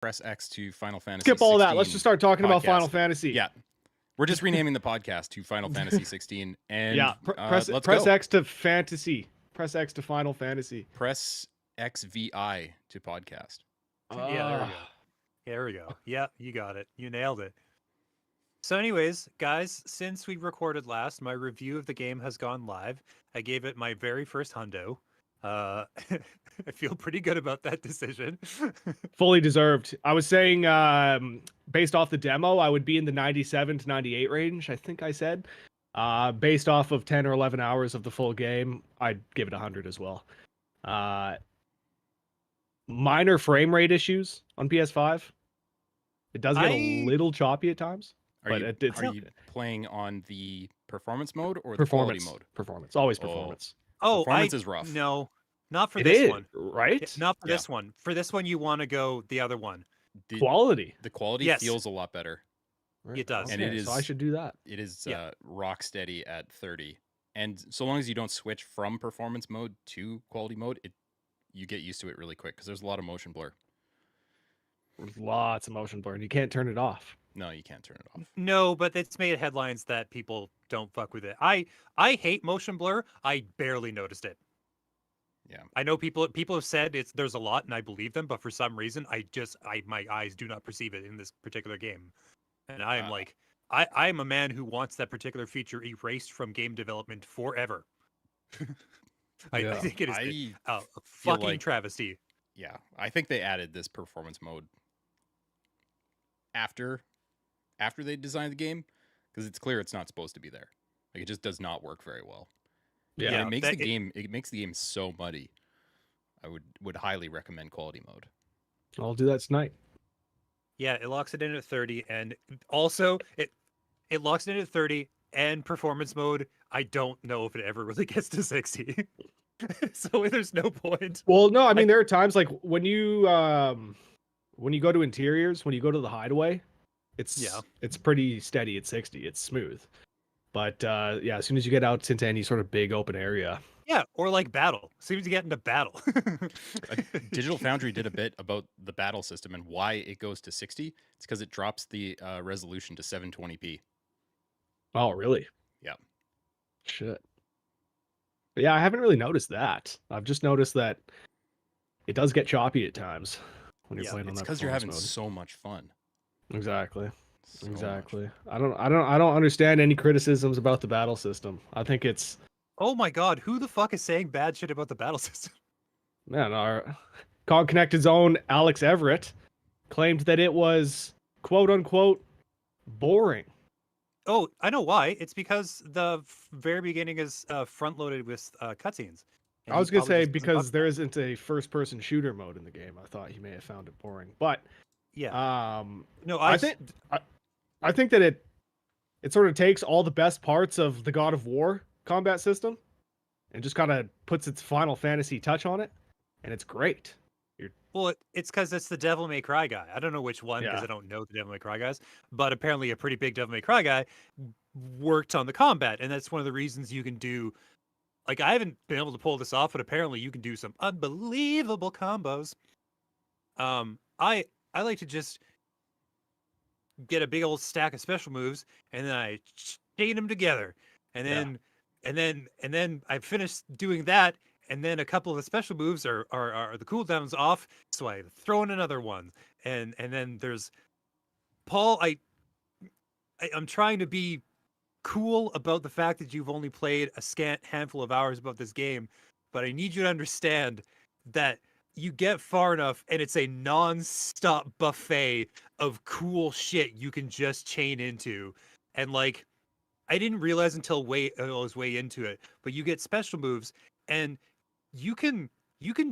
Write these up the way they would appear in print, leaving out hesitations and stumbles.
Press X to Final Fantasy Skip all 16 that. Let's just start talking about podcast. Final Fantasy. Yeah. We're just renaming the podcast to Final Fantasy 16. And Yeah, let's press go. X to fantasy. Press X to Final Fantasy. Press XVI to podcast. Yeah, there we go. There we go. Yeah, you got it. You nailed it. So anyways, guys, since we recorded last, my review of the game has gone live. I gave it my very first hundo. I feel pretty good about that decision. Fully deserved. I was saying, based off the demo, I would be in the 97 to 98 range, I think I said. Based off of 10 or 11 hours of the full game, I'd give it 100 as well. Minor frame rate issues on PS5. It does get a little choppy at times. Are you playing on the performance mode or the quality mode? Performance. Always performance. Oh, performance is rough. No, not for this one. Right? Not for this one. For this one, you want to go the other one. Quality. The quality feels a lot better. Right. It does. And it is. So I should do that. It is rock steady at 30. And so long as you don't switch from performance mode to quality mode, you get used to it really quick because there's a lot of motion blur. There's lots of motion blur, and you can't turn it off. No, you can't turn it off. No, but it's made headlines that people don't fuck with it. I hate motion blur. I barely noticed it. Yeah. I know people have said there's a lot, and I believe them, but for some reason, my eyes do not perceive it in this particular game. And I am I'm a man who wants that particular feature erased from game development forever. I think it is a fucking travesty. Yeah, I think they added this performance mode after they designed the game because it's clear it's not supposed to be there. Like it just does not work very well. Yeah, and it makes the game so muddy. I would highly recommend quality mode. I'll do that tonight. Yeah, it locks it in at 30, and also it locks it in at 30 and performance mode. I don't know if it ever really gets to 60. So there's no point. Well, no, I mean there are times like when you go to interiors, when you go to the hideaway, it's pretty steady at 60. It's smooth. But as soon as you get out into any sort of big open area. Yeah, or like battle. As soon as you get into battle. Digital Foundry did a bit about the battle system and why it goes to 60. It's because it drops the resolution to 720p. Oh, really? Yeah. Shit. But yeah, I haven't really noticed that. I've just noticed that it does get choppy at times when you're playing on that. It's because you're having so much fun. Exactly. Exactly. I don't understand any criticisms about the battle system. I think it's. Oh my god, who the fuck is saying bad shit about the battle system? Man, our COG Connected's own Alex Everett claimed that it was quote unquote boring. Oh, I know why. It's because the very beginning is front loaded with cutscenes. I was gonna say because there isn't a first person shooter mode in the game. I thought he may have found it boring, but yeah. No, I think that it sort of takes all the best parts of the God of War combat system and just kind of puts its Final Fantasy touch on it, and it's great. Well, it's because it's the Devil May Cry guy. I don't know which one because I don't know the Devil May Cry guys, but apparently a pretty big Devil May Cry guy worked on the combat, and that's one of the reasons you can do. Like, I haven't been able to pull this off, but apparently you can do some unbelievable combos. I like to just get a big old stack of special moves, and then I chain them together, and then I finish doing that, and then a couple of the special moves are the cooldowns off, so I throw in another one, and then there's Paul. I'm trying to be cool about the fact that you've only played a scant handful of hours about this game, but I need you to understand that you get far enough and it's a non-stop buffet of cool shit you can just chain into. And like, I didn't realize until I was way into it, but you get special moves and you can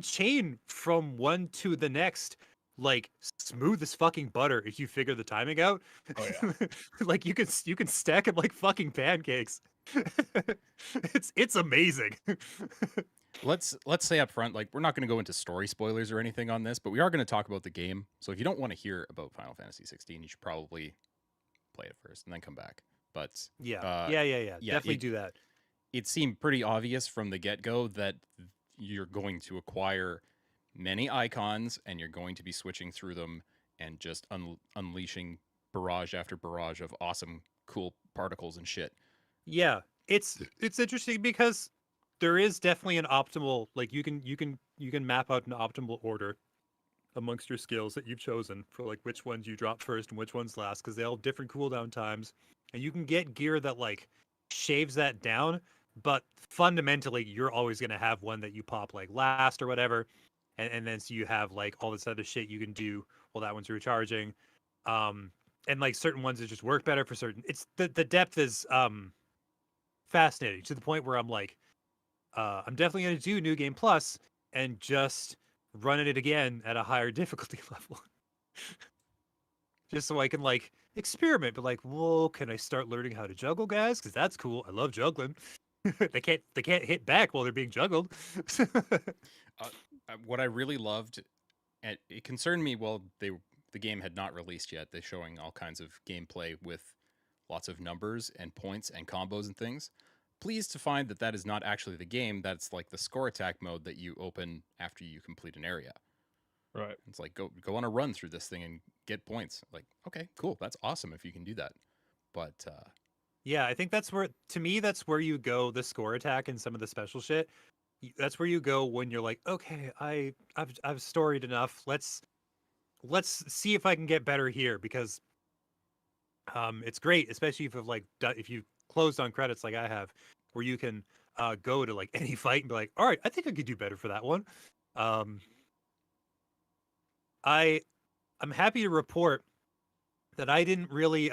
chain from one to the next like smooth as fucking butter if you figure the timing out. Oh yeah. Like you can stack them like fucking pancakes. It's amazing. Let's say up front, like we're not going to go into story spoilers or anything on this, but we are going to talk about the game. So if you don't want to hear about Final Fantasy 16, you should probably play it first and then come back. But definitely do that. It seemed pretty obvious from the get-go that you're going to acquire many icons and you're going to be switching through them and just unleashing barrage after barrage of awesome, cool particles and shit. Yeah, it's interesting because there is definitely an optimal, like you can map out an optimal order amongst your skills that you've chosen for like which ones you drop first and which ones last, because they all have different cooldown times, and you can get gear that like shaves that down, but fundamentally you're always going to have one that you pop like last or whatever, and then so you have like all this other shit you can do while that one's recharging, and like certain ones that just work better for certain. It's the depth is fascinating to the point where I'm like, I'm definitely going to do New Game Plus and just running it again at a higher difficulty level. Just so I can like experiment, but like, whoa, can I start learning how to juggle, guys? Because that's cool. I love juggling. they can't hit back while they're being juggled. What I really loved, and it concerned me, well, the game had not released yet. They're showing all kinds of gameplay with lots of numbers and points and combos and things. Pleased to find that is not actually the game. That's like the score attack mode that you open after you complete an area. Right. It's like go on a run through this thing and get points. Like, okay, cool. That's awesome if you can do that. But yeah, I think that's where, to me, that's where you go. The score attack and some of the special shit. That's where you go when you're like, okay, I've storied enough. Let's see if I can get better here, because it's great, especially if you closed on credits like I have, where you can go to like any fight and be like, all right, I think I could do better for that one. I'm happy to report that I didn't really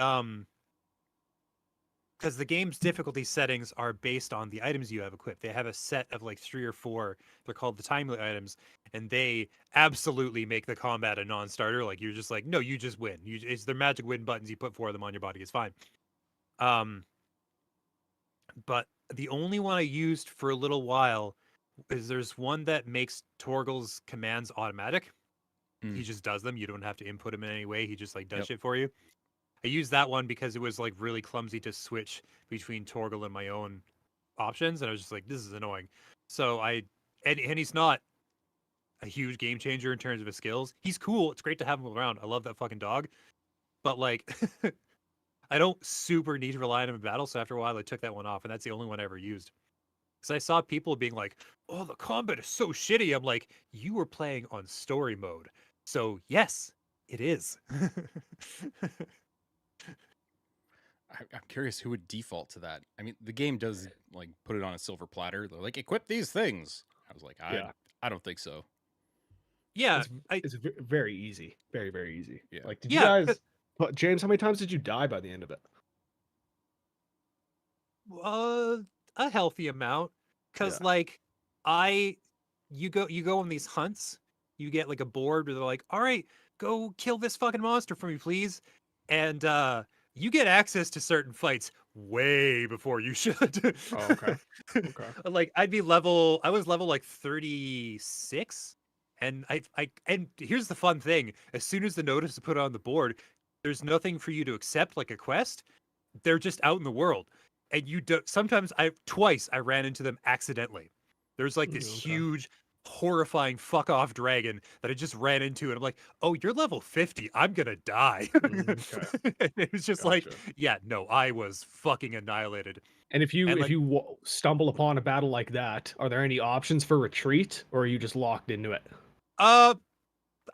because the game's difficulty settings are based on the items you have equipped. They have a set of like 3 or 4. They're called the timely items, and they absolutely make the combat a non-starter. Like you're just like, no, you just win. It's their magic win buttons. You put 4 of them on your body. It's fine. But the only one I used for a little while is there's one that makes Torgal's commands automatic. He just does them. You don't have to input him in any way. He just like does shit for you. I used that one because it was like really clumsy to switch between Torgal and my own options, and I was just like, this is annoying. So and he's not a huge game changer in terms of his skills. He's cool. It's great to have him around. I love that fucking dog. But like I don't super need to rely on him in battle, so after a while I took that one off, and that's the only one I ever used. Because I saw people being like, oh, the combat is so shitty. I'm like, you were playing on story mode. So yes, it is. I'm curious who would default to that. I mean, the game does like put it on a silver platter. They're like, equip these things. I was like, I don't think so. Yeah, it's very easy, very very easy. Yeah. Like, did you guys, James? How many times did you die by the end of it? A healthy amount, because like you go on these hunts. You get like a board where they're like, all right, go kill this fucking monster for me, please, and you get access to certain fights way before you should. Oh, okay. Okay. Like I was level like 36, and and here's the fun thing: as soon as the notice is put on the board, there's nothing for you to accept like a quest. They're just out in the world, and you don't. Sometimes twice I ran into them accidentally. There's like this huge, horrifying fuck off dragon that I just ran into, and I'm like, oh, you're level 50, I'm gonna die. And it was just like, yeah, no, I was fucking annihilated. And if you stumble upon a battle like that, are there any options for retreat, or are you just locked into it? I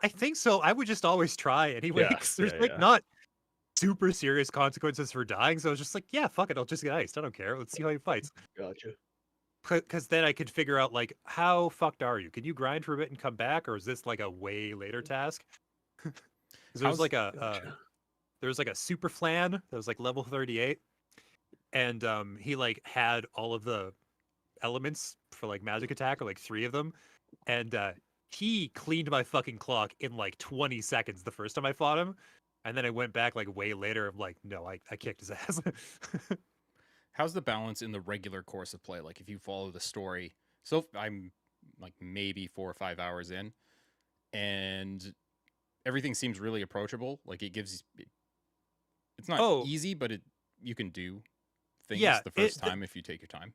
think so. I would just always try anyway, because there's not super serious consequences for dying, so I was just like, yeah, fuck it, I'll just get iced, I don't care, let's see how he fights. Gotcha. Because then I could figure out like, how fucked are you? Can you grind for a bit and come back, or is this like a way later task? There's like there's like a super flan that was like level 38, and he like had all of the elements for like magic attack, or like 3 of them, and he cleaned my fucking clock in like 20 seconds the first time I fought him, and then I went back like way later. I'm like, no, I kicked his ass. How's the balance in the regular course of play? Like if you follow the story, so I'm like maybe 4 or 5 hours in, and everything seems really approachable. Like it's not easy, but you can do things the first time if you take your time.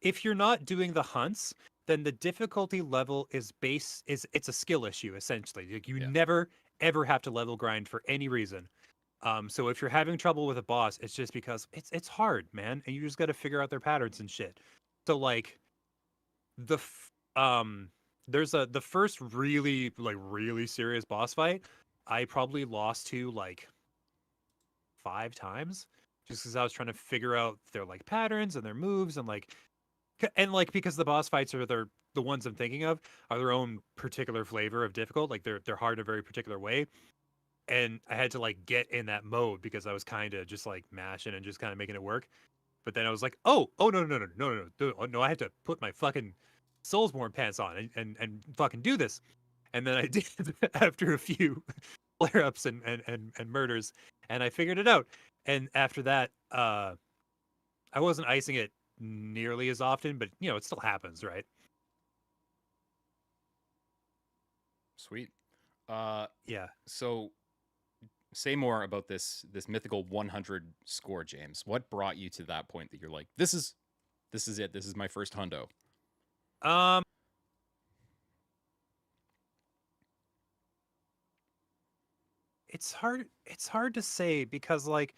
If you're not doing the hunts, then the difficulty level is it's a skill issue essentially. Like you never ever have to level grind for any reason. So if you're having trouble with a boss, it's just because it's hard, man, and you just got to figure out their patterns and shit. So like there's the first really serious boss fight I probably lost to like 5 times just because I was trying to figure out their like patterns and their moves and like because the boss fights are the ones I'm thinking of are their own particular flavor of difficult. Like they're hard in a very particular way. And I had to like get in that mode because I was kind of just like mashing and just kind of making it work. But then I was like, oh no, I have to put my fucking Soulsborne pants on and fucking do this. And then I did after a few flare ups and murders, and I figured it out. And after that, I wasn't icing it nearly as often, but it still happens, right? Sweet. Yeah. So say more about this mythical 100 score, James. What brought you to that point that you're like, this is it. This is my first hundo. It's hard to say because like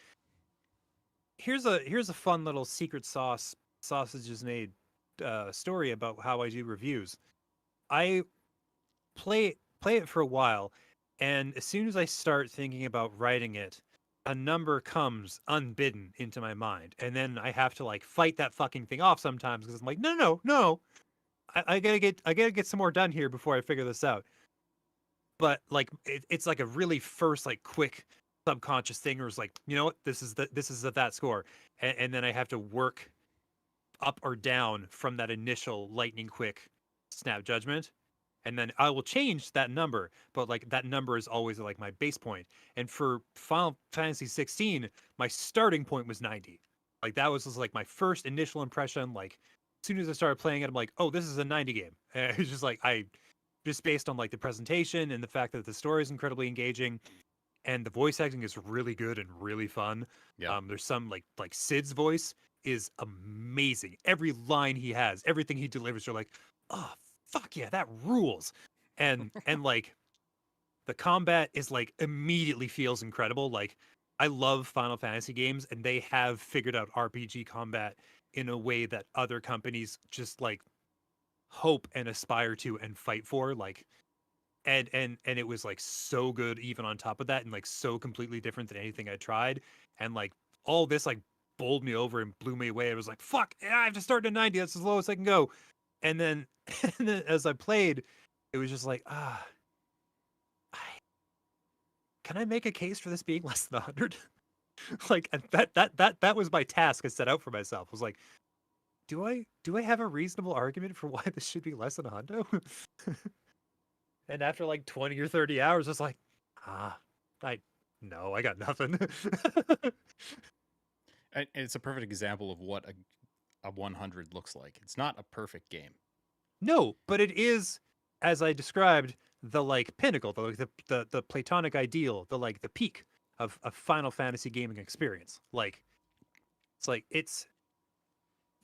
here's a fun little secret sausages made story about how I do reviews. I play it for a while, and as soon as I start thinking about writing it, a number comes unbidden into my mind, and then I have to like fight that fucking thing off sometimes because I'm like, no, I gotta get some more done here before I figure this out. But like it's like a really first like quick subconscious thing where it's like, you know what, this is that score, and then I have to work up or down from that initial lightning quick snap judgment, and then I will change that number, but like that number is always like my base point. And for Final Fantasy 16, my starting point was 90. Like that was just like my first initial impression. Like as soon as I started playing it, I'm like, oh, this is a 90 game. And it's just like just based on like the presentation and the fact that the story is incredibly engaging and the voice acting is really good and really fun. Yeah. There's some like Sid's voice is amazing. Every line he has, everything he delivers, you're like, oh fuck yeah, that rules. And like the combat is like immediately feels incredible. Like I love Final Fantasy games and they have figured out RPG combat in a way that other companies just like hope and aspire to and fight for. Like and it was like so good even on top of that and like so completely different than anything I tried. And like all this like bowled me over and blew me away. I was like, fuck, yeah, I have to start at 90. That's as low as I can go. And then, and then as I played, it was just like, can I make a case for this being less than 100? Like that was my task I set out for myself. I was like, do I have a reasonable argument for why this should be less than 100? And after like 20 or 30 hours, it's like, I got nothing. And it's a perfect example of what a 100 looks like. It's not a perfect game. No, but it is, as I described, the like pinnacle, the platonic ideal, the like the peak of a Final Fantasy gaming experience. Like, it's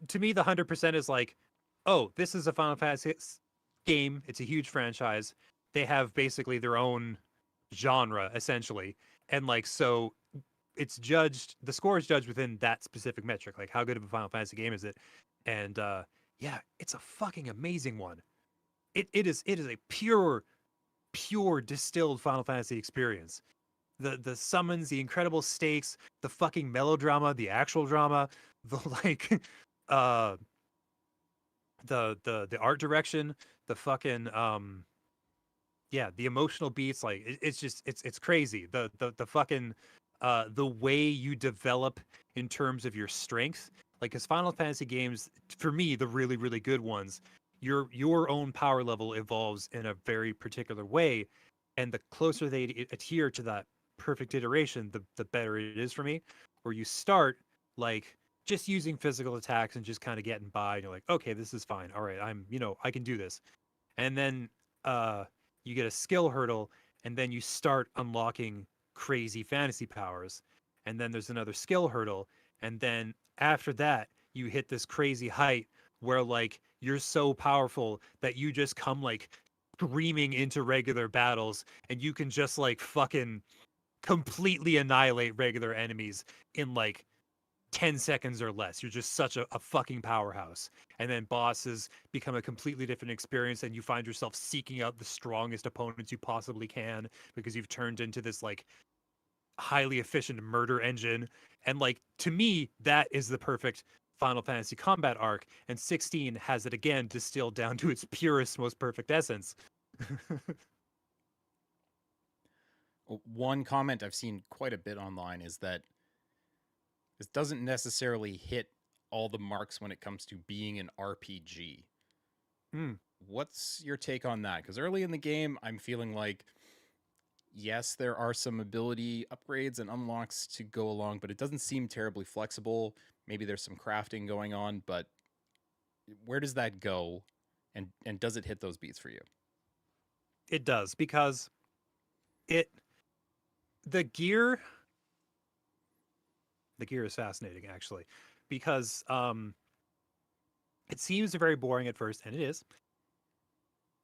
to me the 100% is like, oh, this is a Final Fantasy game. It's a huge franchise. They have basically their own genre essentially, and like so it's judged, the score is judged within that specific metric, like how good of a Final Fantasy game is it. And yeah, it's a fucking amazing one. It is a pure distilled Final Fantasy experience. The summons, the incredible stakes, the fucking melodrama, the actual drama, the like the art direction, the fucking yeah, the emotional beats, like it's just it's crazy. The fucking the way you develop in terms of your strength, like as Final Fantasy games, for me, the really really good ones, your own power level evolves in a very particular way, and the closer they adhere to that perfect iteration, the better it is for me. Where you start like just using physical attacks and just kind of getting by, and you're like, okay, this is fine. All right, I can do this. And then you get a skill hurdle, and then you start unlocking crazy fantasy powers. And then there's another skill hurdle, and then after that, you hit this crazy height where like you're so powerful that you just come like screaming into regular battles, and you can just like fucking completely annihilate regular enemies in like 10 seconds or less. You're just such a fucking powerhouse. And then bosses become a completely different experience, and you find yourself seeking out the strongest opponents you possibly can because you've turned into this like highly efficient murder engine. And like, to me, that is the perfect Final Fantasy combat arc, and 16 has it again distilled down to its purest, most perfect essence. One comment I've seen quite a bit online is that this doesn't necessarily hit all the marks when it comes to being an RPG. What's your take on that? Because early in the game, I'm feeling like, yes, there are some ability upgrades and unlocks to go along, but it doesn't seem terribly flexible. Maybe there's some crafting going on, but where does that go? And does it hit those beats for you? It does, because the gear is fascinating, actually, because it seems very boring at first, and it is.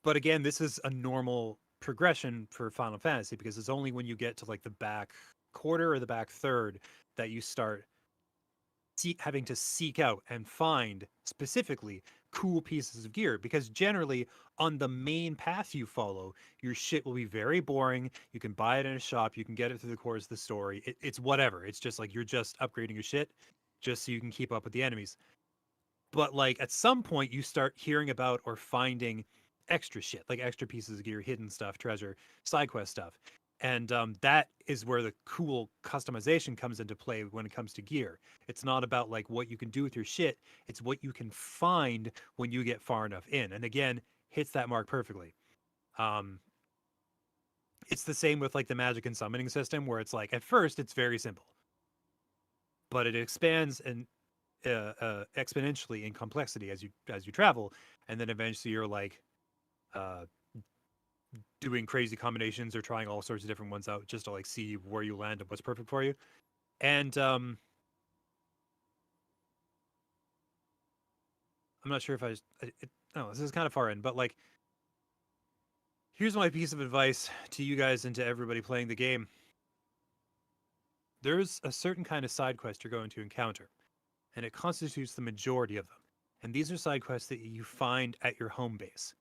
But again, this is a normal progression for Final Fantasy, because it's only when you get to like the back quarter or the back third that you start having to seek out and find specifically cool pieces of gear, because generally on the main path you follow, your shit will be very boring. You can buy it in a shop, you can get it through the course of the story. It's whatever. It's just like you're just upgrading your shit just so you can keep up with the enemies. But like at some point you start hearing about or finding extra shit, like extra pieces of gear, hidden stuff, treasure, side quest stuff. And that is where the cool customization comes into play when it comes to gear. It's not about like what you can do with your shit. It's what you can find when you get far enough in. And again, hits that mark perfectly. It's the same with like the magic and summoning system, where it's like at first it's very simple, but it expands and exponentially in complexity as you travel, and then eventually you're like doing crazy combinations or trying all sorts of different ones out just to like see where you land and what's perfect for you. And I'm not sure if this is kind of far in, but like, here's my piece of advice to you guys and to everybody playing the game. There's a certain kind of side quest you're going to encounter, and it constitutes the majority of them. And these are side quests that you find at your home base.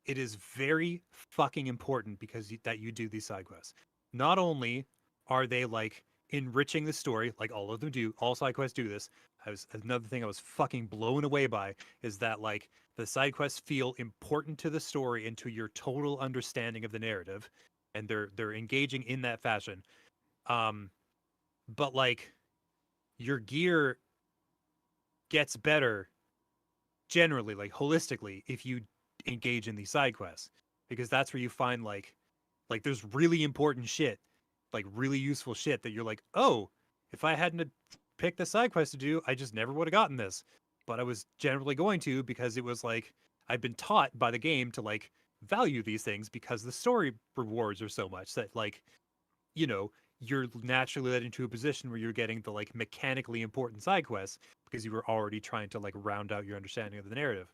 It is very fucking important that you do these side quests. Not only are they like enriching the story, like all of them do, all side quests do this. Another thing I was fucking blown away by is that like the side quests feel important to the story and to your total understanding of the narrative, and they're engaging in that fashion. But like your gear gets better generally, like holistically, if you engage in these side quests, because that's where you find like there's really important shit, like really useful shit that you're like, oh, if I hadn't picked the side quest to do, I just never would have gotten this. But I was generally going to, because it was like I've been taught by the game to like value these things because the story rewards are so much that like, you know, you're naturally led into a position where you're getting the like mechanically important side quests because you were already trying to like round out your understanding of the narrative.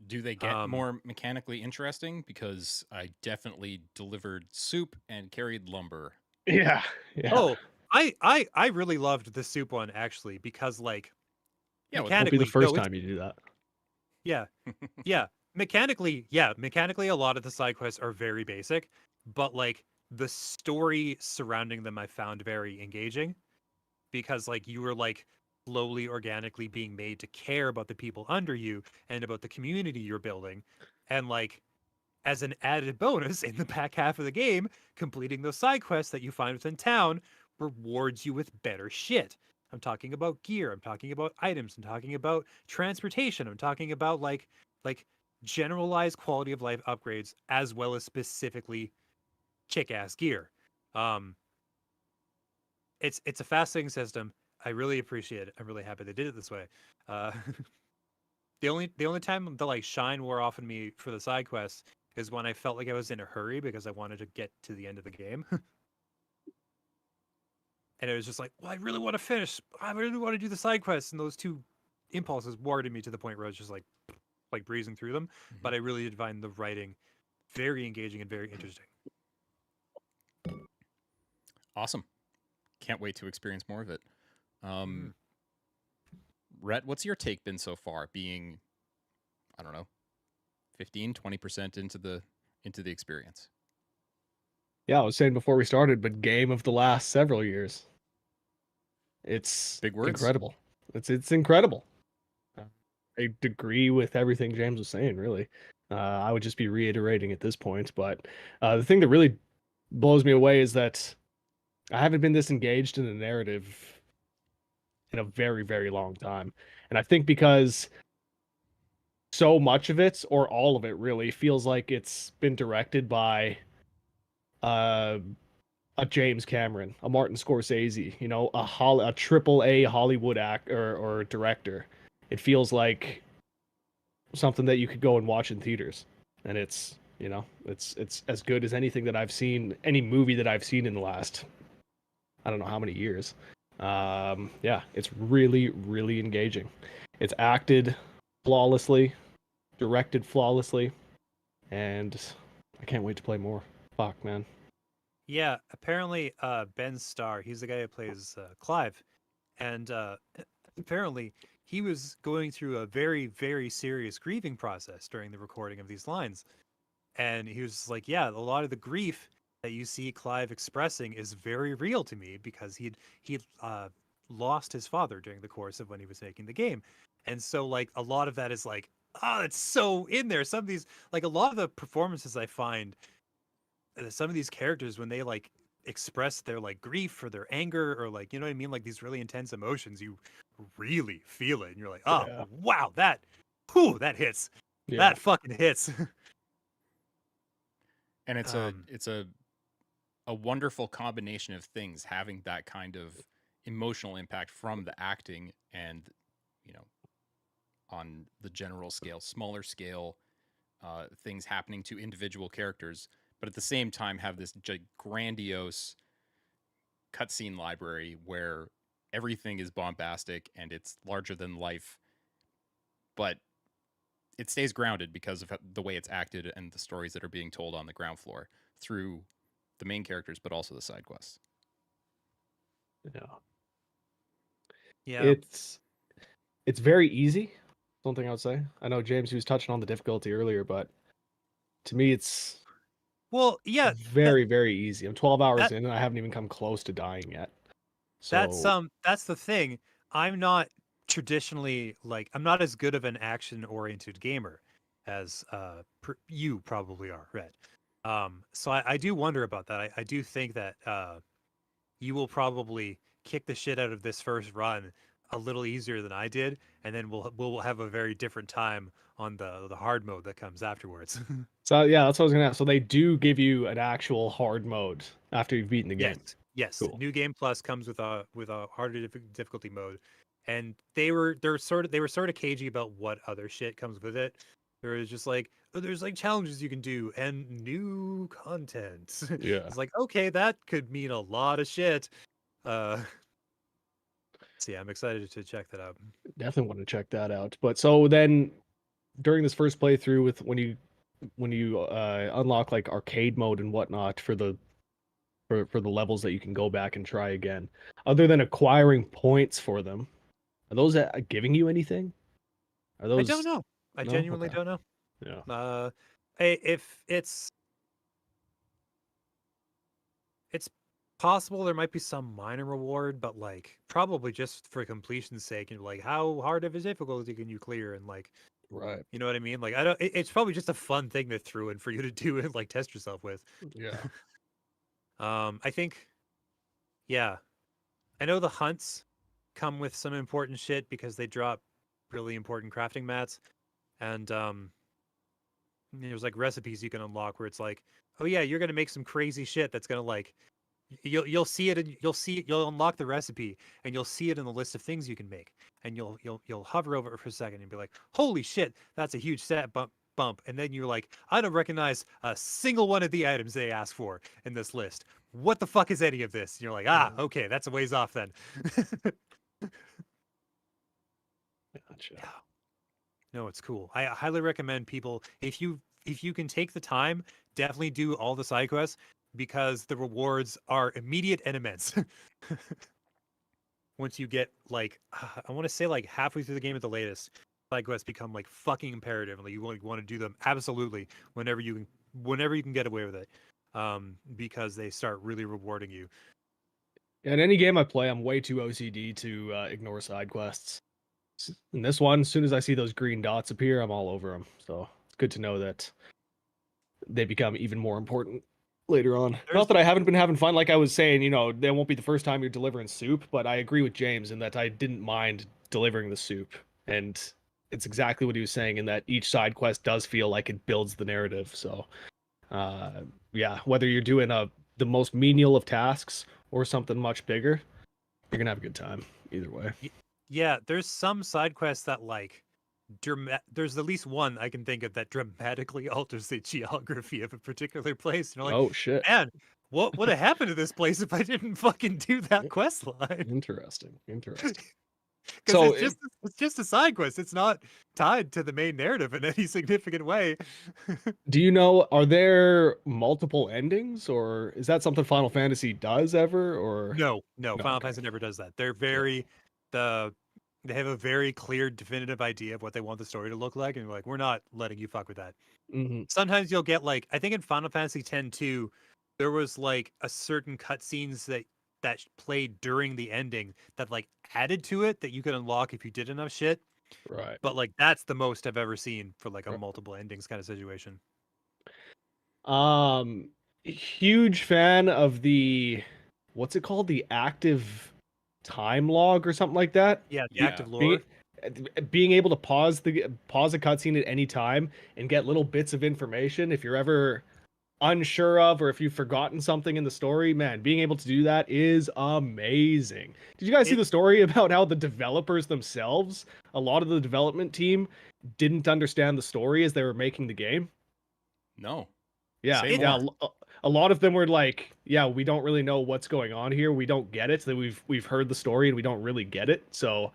Do they get more mechanically interesting? Because I definitely delivered soup and carried lumber. Yeah. Oh, I really loved the soup one, actually, because like mechanically, won't be the first time you do that. Yeah. Mechanically, a lot of the side quests are very basic, but like the story surrounding them I found very engaging, because like you were like slowly organically being made to care about the people under you and about the community you're building. And like as an added bonus in the back half of the game, completing those side quests that you find within town rewards you with better shit. I'm talking about gear, I'm talking about items, I'm talking about transportation, I'm talking about like generalized quality of life upgrades, as well as specifically kick-ass gear. It's a fascinating system. I really appreciate it. I'm really happy they did it this way. The only time the like shine wore off on me for the side quests is when I felt like I was in a hurry because I wanted to get to the end of the game. And it was just like, well, I really want to finish. I really want to do the side quests, and those two impulses warded me to the point where I was just like breezing through them. Mm-hmm. But I really did find the writing very engaging and very interesting. Awesome. Can't wait to experience more of it. Rhett, what's your take been so far, being, I don't know, 15, 20% into the experience? Yeah, I was saying before we started, but game of the last several years. It's big words. Incredible. It's incredible. I agree with everything James was saying, really. I would just be reiterating at this point, but the thing that really blows me away is that I haven't been this engaged in a narrative in a very, very long time. And I think because so much of it, or all of it really, feels like it's been directed by a James Cameron, a Martin Scorsese, you know, a triple A Hollywood actor or director. It feels like something that you could go and watch in theaters, and it's, you know, it's as good as anything that I've seen, any movie that I've seen in the last, I don't know how many years. Yeah, it's really, really engaging. It's acted flawlessly, directed flawlessly, and I can't wait to play more. Fuck, man. Yeah, apparently Ben Starr, he's the guy who plays Clive, and apparently he was going through a very, very serious grieving process during the recording of these lines. And he was like, yeah, a lot of the grief that you see Clive expressing is very real to me, because he'd lost his father during the course of when he was making the game. And so like a lot of that is like, oh, it's so in there. Some of these, like a lot of the performances I find, some of these characters, when they like express their like grief or their anger, or like, you know what I mean, like these really intense emotions, you really feel it, and you're like, oh Yeah. wow, that hits. Yeah. That fucking hits. And it's a wonderful combination of things, having that kind of emotional impact from the acting, and, you know, on the general scale, smaller scale, things happening to individual characters, but at the same time have this grandiose cutscene library where everything is bombastic and it's larger than life, but it stays grounded because of the way it's acted and the stories that are being told on the ground floor through the main characters, but also the side quests. Yeah. It's very easy. Something I would say. I know James, he was touching on the difficulty earlier, but to me, it's very, very easy. I'm 12 hours in, and I haven't even come close to dying yet. So that's the thing. I'm not traditionally, like, I'm not as good of an action-oriented gamer as you probably are, Red. So I do wonder about that. I do think that you will probably kick the shit out of this first run a little easier than I did, and then we'll have a very different time on the hard mode that comes afterwards. So yeah, that's what I was gonna ask. So they do give you an actual hard mode after you've beaten the game. Yes. Cool. New Game Plus comes with a harder difficulty mode, and they were sort of cagey about what other shit comes with it. There was just like, oh, there's like challenges you can do and new content. Yeah. It's like, okay, that could mean a lot of shit. So yeah, I'm excited to check that out. Definitely want to check that out. But so then during this first playthrough, with when you unlock like arcade mode and whatnot for the levels that you can go back and try again, other than acquiring points for them, are those giving you anything? Are those? I don't know. I genuinely don't know. Yeah. If it's possible there might be some minor reward, but like probably just for completion's sake, and like how hard of a difficulty can you clear, and like, right, you know what I mean? Like, I don't. It's probably just a fun thing to throw in for you to do and like test yourself with. Yeah. I think, yeah, I know the hunts come with some important shit because they drop really important crafting mats, and there's like recipes you can unlock where it's like, oh yeah, you're gonna make some crazy shit that's gonna like, you'll see it, and you'll unlock the recipe, and you'll see it in the list of things you can make, and you'll hover over it for a second and be like, holy shit, that's a huge stat bump, and then you're like, I don't recognize a single one of the items they ask for in this list. What the fuck is any of this? And you're like, okay, that's a ways off then. Gotcha. No, it's cool. I highly recommend people, if you can take the time definitely do all the side quests because the rewards are immediate and immense. Once you get like, I want to say like halfway through the game at the latest, side quests become like fucking imperative. Like you want to do them absolutely whenever you can get away with it, because they start really rewarding you. In any game I play, I'm way too OCD to ignore side quests. In this one, as soon as I see those green dots appear, I'm all over them. So it's good to know that they become even more important later on. Not that I haven't been having fun, like I was saying, that won't be the first time you're delivering soup, but I agree with James in that I didn't mind delivering the soup. And it's exactly what he was saying in that each side quest does feel like it builds the narrative. So, yeah, whether you're doing the most menial of tasks or something much bigger, you're gonna have a good time either way. Yeah, there's some side quests that like there's at least one I can think of that dramatically alters the geography of a particular place. Like, oh shit, man, what would have happened to this place if I didn't fucking do that quest line? Interesting. So it's just a side quest. It's not tied to the main narrative in any significant way. Do you know, are there multiple endings, or is that something Final Fantasy does ever? Or no, Final Fantasy never does that. They're very they have a very clear, definitive idea of what they want the story to look like, and like, we're not letting you fuck with that. Mm-hmm. Sometimes you'll get like, I think in Final Fantasy X-2, there was like a certain cutscenes that played during the ending that like added to it that you could unlock if you did enough shit. Right. But like that's the most I've ever seen for like a multiple endings kind of situation. Huge fan of the, what's it called? The active time log or something like that. Yeah, the active lore. Being able to pause a cutscene at any time and get little bits of information if you're ever unsure of, or if you've forgotten something in the story, man, being able to do that is amazing. Did you guys see the story about how the developers themselves, a lot of the development team, didn't understand the story as they were making the game? No. Yeah, a lot of them were like, yeah, we don't really know what's going on here. We don't get it. That we've heard the story and we don't really get it. So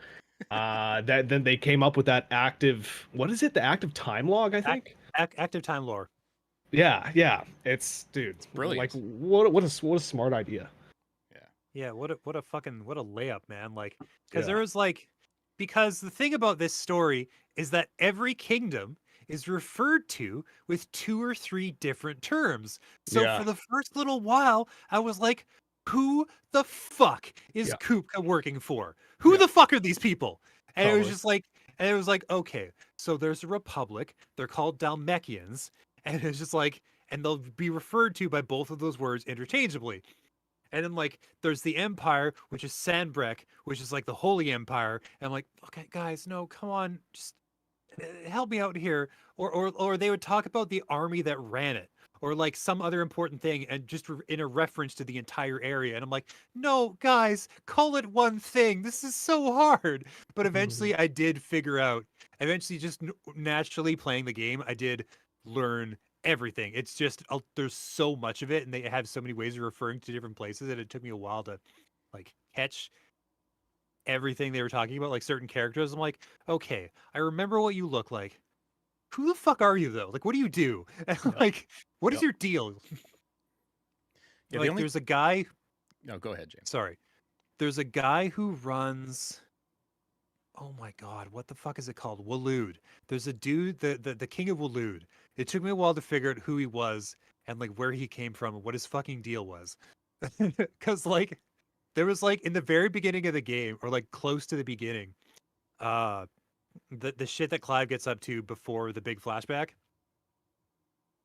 then they came up with that active, what is it? The active time log, I think. Active time lore. Yeah. It's brilliant. Like what a smart idea. Yeah, what a layup, man. Like, because there was like, because the thing about this story is that every kingdom is referred to with 2 or 3 different terms. So for the first little while, I was like, who the fuck is Kupka working for? Who the fuck are these people? And it was just like, okay, so there's a republic. They're called Dalmekians. And it's just like, and they'll be referred to by both of those words interchangeably. And then like there's the Empire, which is Sandbreck, which is like the Holy Empire. And I'm like, okay, guys, no, come on, just help me out here. Or they would talk about the army that ran it, or like some other important thing, and just in a reference to the entire area. And I'm like, no, guys, call it one thing. This is so hard. But eventually, I did figure out. Eventually, just naturally playing the game, I did learn everything. It's just there's so much of it, and they have so many ways of referring to different places that it took me a while to like catch everything they were talking about, like certain characters. I'm like, okay, I remember what you look like. Who the fuck are you though? Like, what do you do? And like, what is your deal? Yeah, like, there's a guy. No, go ahead, James. Sorry. There's a guy who runs. Oh my god, what the fuck is it called? Waloed. There's a dude, the king of Waloed. It took me a while to figure out who he was and like where he came from and what his fucking deal was. Cause like there was like in the very beginning of the game, or like close to the beginning, the shit that Clive gets up to before the big flashback.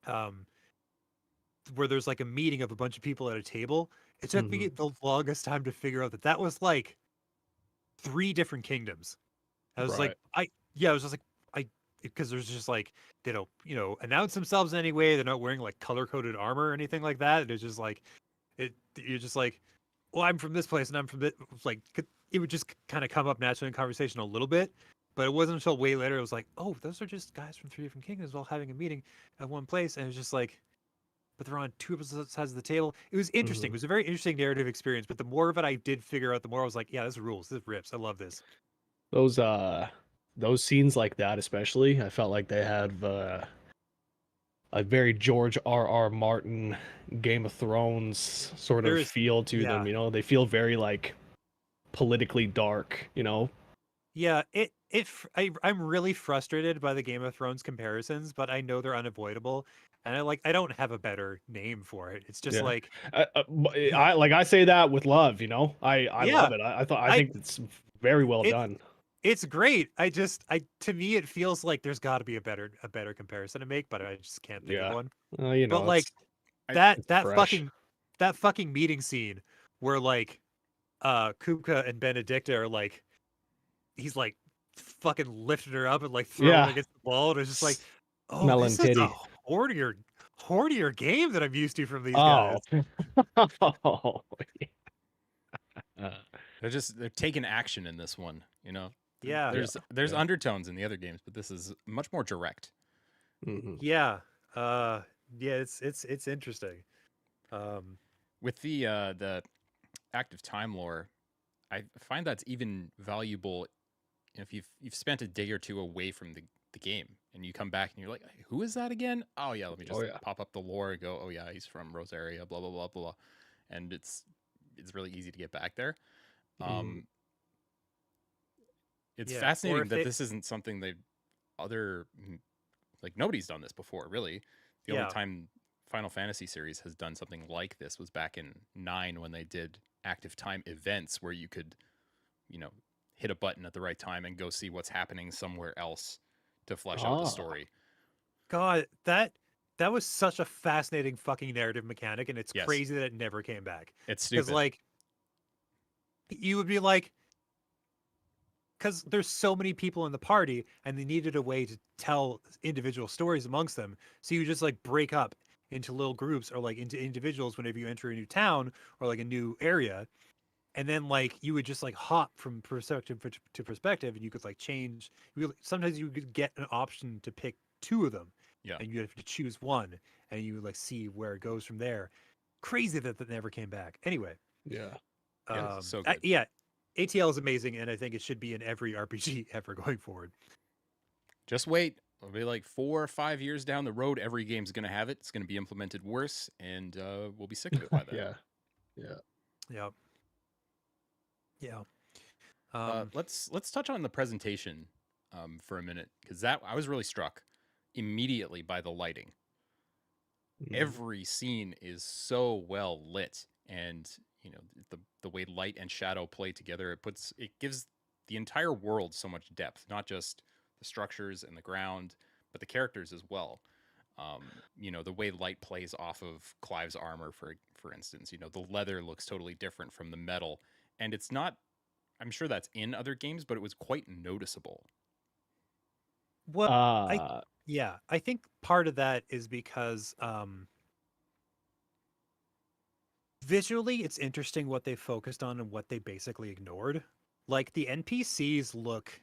Where there's like a meeting of a bunch of people at a table. It took me the longest time to figure out that was like 3 different kingdoms. I was like, I was just like, because there's just like, they don't, announce themselves in any way. They're not wearing like color coded armor or anything like that. It's just like, you're just like, well, I'm from this place and I'm from this. Like, it would just kind of come up naturally in conversation a little bit. But it wasn't until way later, it was like, oh, those are just guys from 3 different kingdoms all having a meeting at one place. And it was just like, but they're on 2 sides of the table. It was interesting. It was a very interesting narrative experience. But the more of it I did figure out, the more I was like, yeah, this rules. This rips. I love this. Those scenes like that, especially, I felt like they have a very George R.R. Martin, Game of Thrones sort of feel to them. You know, they feel very like politically dark. You know. Yeah, I'm really frustrated by the Game of Thrones comparisons, but I know they're unavoidable, and I don't have a better name for it. It's just like I say that with love, you know. I love it. I think it's very well done. It's great. To me it feels like there's got to be a better comparison to make, but I just can't think of one. You know, but like that fucking meeting scene where like Kupka and Benedicta are like, he's like fucking lifting her up and like throwing against the wall, and it's just like, oh, this is a hornier game than I'm used to from these guys. They're taking action in this one, you know. Yeah, there's undertones in the other games, but this is much more direct. Mm-hmm. Yeah, it's interesting. With the active time lore, I find that's even valuable if you've spent a day or two away from the game and you come back and you're like, who is that again? Oh yeah, let me just pop up the lore and go, oh yeah, he's from Rosaria, blah blah blah blah, and it's really easy to get back there. It's fascinating that this isn't something nobody's done this before, really. The only time Final Fantasy series has done something like this was back in 9 when they did active time events where you could, you know, hit a button at the right time and go see what's happening somewhere else to flesh out the story. God, that was such a fascinating fucking narrative mechanic, and it's crazy that it never came back. It's stupid. Because like, you would be like, because there's so many people in the party and they needed a way to tell individual stories amongst them. So you just like break up into little groups or like into individuals whenever you enter a new town or like a new area. And then like you would just like hop from perspective to perspective, and you could like change. Sometimes you could get an option to pick 2 of them. Yeah. And you have to choose one, and you would like see where it goes from there. Crazy that never came back. Anyway. Yeah. So good. ATL is amazing, and I think it should be in every RPG ever going forward. Just wait. It'll be like 4 or 5 years down the road. Every game's going to have it. It's going to be implemented worse, and we'll be sick of it by then. Let's touch on the presentation for a minute, because I was really struck immediately by the lighting. Every scene is so well lit, and you know the way light and shadow play together. It gives the entire world so much depth, not just the structures and the ground, but the characters as well. You know, the way light plays off of Clive's armor, for instance. You know, the leather looks totally different from the metal, and it's not. I'm sure that's in other games, but it was quite noticeable. Well, I think part of that is because visually it's interesting what they focused on and what they basically ignored. Like the NPCs look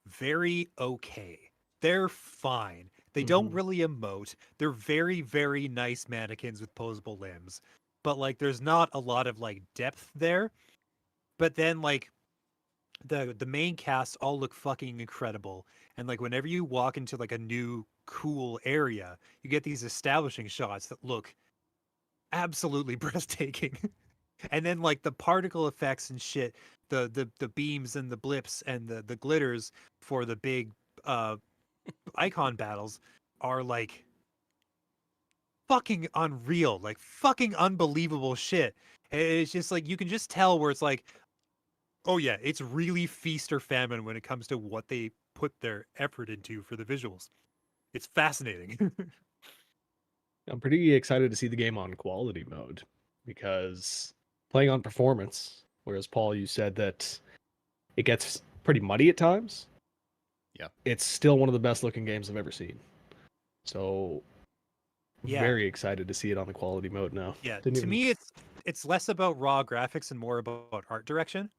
very okay. They're fine. They don't really emote. They're very, very nice mannequins with posable limbs. But like there's not a lot of like depth there. But then like the main cast all look fucking incredible, and like whenever you walk into like a new cool area, you get these establishing shots that look absolutely breathtaking. And then like the particle effects and shit, the beams and the blips and the glitters for the big icon battles are like fucking unreal, like fucking unbelievable shit. And it's just like you can just tell where it's like, oh yeah, it's really feast or famine when it comes to what they put their effort into for the visuals. It's fascinating. I'm pretty excited to see the game on quality mode, because playing on performance, whereas Paul, you said that it gets pretty muddy at times. Yeah. It's still one of the best looking games I've ever seen. So very excited to see it on the quality mode now. Yeah. To me it's less about raw graphics and more about art direction.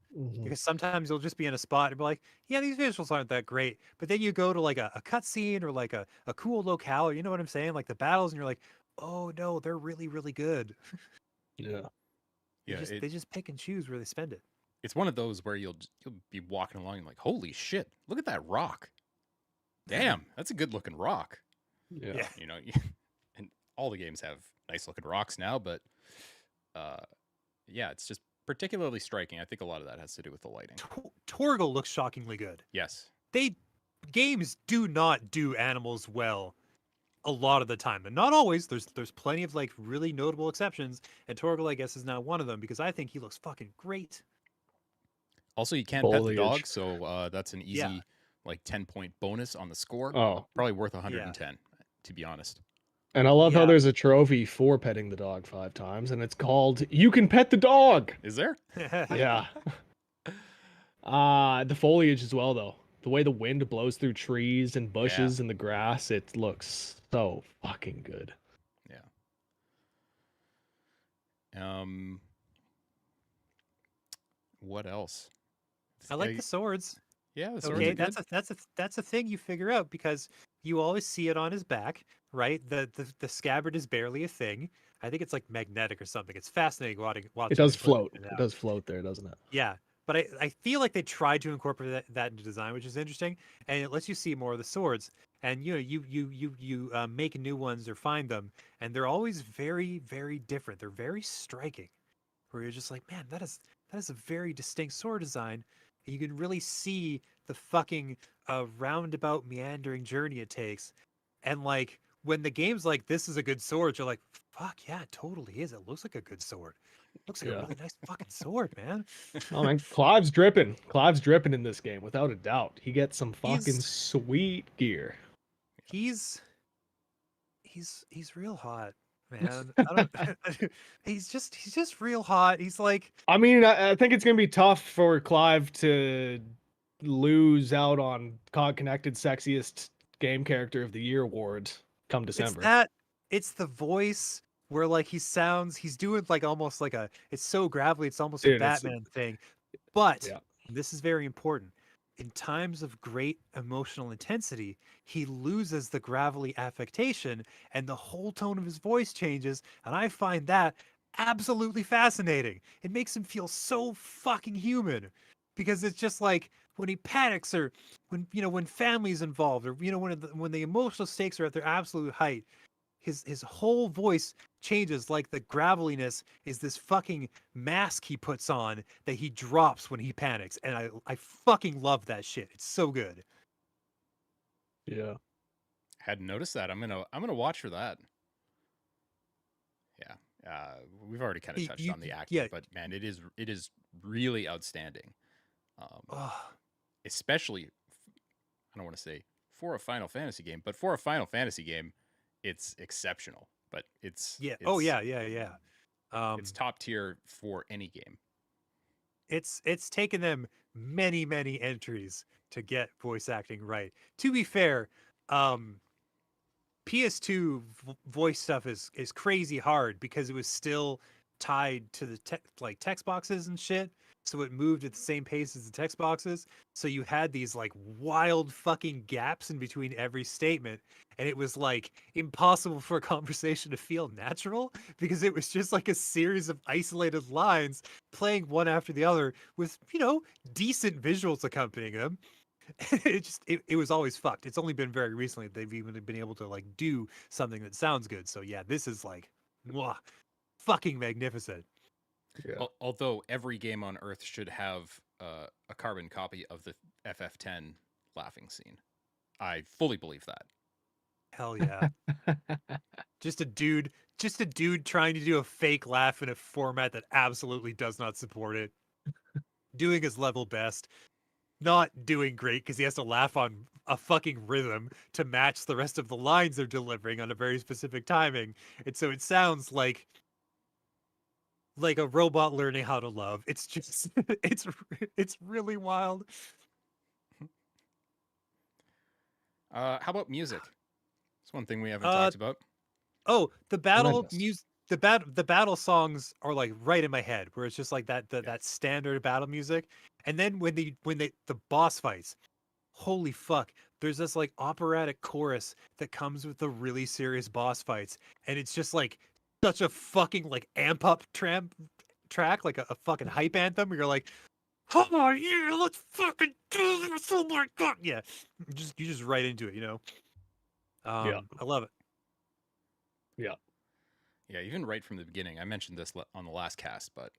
Because sometimes you'll just be in a spot and be like, yeah, these visuals aren't that great. But then you go to like a cutscene or like a cool locale, you know what I'm saying? Like the battles, and you're like, oh no, they're really, really good. Yeah. They just pick and choose where they spend it. It's one of those where you'll be walking along and like, holy shit, look at that rock. Damn, that's a good looking rock. Yeah. You know, all the games have nice looking rocks now, but yeah, it's just particularly striking. I think a lot of that has to do with the lighting. Torgal looks shockingly good. Yes. Games do not do animals well a lot of the time, and not always. There's plenty of like really notable exceptions, and Torgal, I guess, is not one of them because I think he looks fucking great. Also, you can pet the dog, so that's an easy like 10-point bonus on the score. Oh, probably worth 110, to be honest. And I love how there's a trophy for petting the dog 5 times, and it's called "You Can Pet the Dog." Is there? Yeah. The foliage as well, though. The way the wind blows through trees and bushes and the grass, it looks so fucking good. Yeah. What else? I like the swords. Yeah, the swords okay, are good. that's a thing you figure out because you always see it on his back, right? The scabbard is barely a thing. I think it's like magnetic or something. It's fascinating watching. It does float. It does float there, doesn't it? Yeah, but I feel like they tried to incorporate that into design, which is interesting, and it lets you see more of the swords. And you know, you make new ones or find them, and they're always very, very different. They're very striking, where you're just like, man, that is a very distinct sword design. You can really see the fucking roundabout meandering journey it takes. And like when the game's like, this is a good sword, you're like, fuck yeah, it totally is. It looks like a good sword. It looks like a really nice fucking sword, man. Oh man, Clive's dripping. Clive's dripping in this game, without a doubt. He gets some fucking sweet gear. He's real hot, man. He's just real hot. He's like, I mean, I think it's gonna be tough for Clive to lose out on COD Connected Sexiest Game Character of the Year award come December. It's the voice where like he's doing like almost like it's so gravelly, it's almost a Batman thing. But this is very important. In times of great emotional intensity, he loses the gravelly affectation and the whole tone of his voice changes. And I find that absolutely fascinating. It makes him feel so fucking human because it's just like when he panics or when family's involved or, when the emotional stakes are at their absolute height, his whole voice changes. Like the graveliness is this fucking mask he puts on that he drops when he panics, and I fucking love that shit. It's so good. Yeah, hadn't noticed that. I'm gonna watch for that. Yeah, we've already kind of touched on the acting, but man, it is really outstanding. Especially, I don't want to say for a Final Fantasy game, but for a Final Fantasy game, it's exceptional. But it's it's top tier for any game. It's taken them many entries to get voice acting right. To be fair, PS2 voice stuff is crazy hard because it was still tied to the text boxes and shit. So it moved at the same pace as the text boxes. So you had these like wild fucking gaps in between every statement. And it was like impossible for a conversation to feel natural because it was just like a series of isolated lines playing one after the other with, decent visuals accompanying them. It was always fucked. It's only been very recently they've even been able to like do something that sounds good. So yeah, this is like, fucking magnificent. Yeah. Although every game on Earth should have a carbon copy of the FF10 laughing scene. I fully believe that. Hell yeah. just a dude trying to do a fake laugh in a format that absolutely does not support it. Doing his level best. Not doing great because he has to laugh on a fucking rhythm to match the rest of the lines they're delivering on a very specific timing. And so it sounds like a robot learning how to love. It's just it's really wild. How about music? It's one thing we haven't talked about. Oh, the battle music. The battle songs are like right in my head, where it's just like that standard battle music. And then when the boss fights, holy fuck, there's this like operatic chorus that comes with the really serious boss fights, and it's just like such a fucking like amp up track, like a fucking hype anthem, where you're like, oh yeah, let's fucking do this! Oh my god, yeah, you just right into it, I love it. Yeah. Yeah, even right from the beginning. I mentioned this on the last cast, but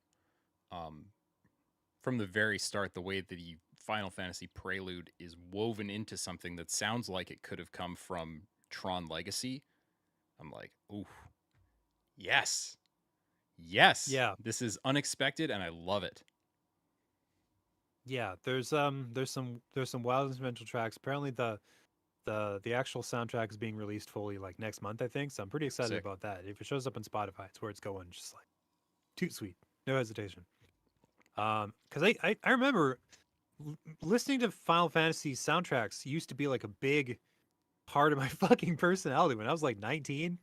from the very start, the way that the Final Fantasy prelude is woven into something that sounds like it could have come from Tron Legacy, I'm like, ooh, yes. Yes. Yeah. This is unexpected and I love it. Yeah, there's some wild instrumental tracks. Apparently the actual soundtrack is being released fully like next month, I think. So I'm pretty excited Sick. about that. If it shows up on Spotify, it's where it's going. Just like too sweet, no hesitation. Because I remember listening to Final Fantasy soundtracks used to be like a big part of my fucking personality when I was like 19.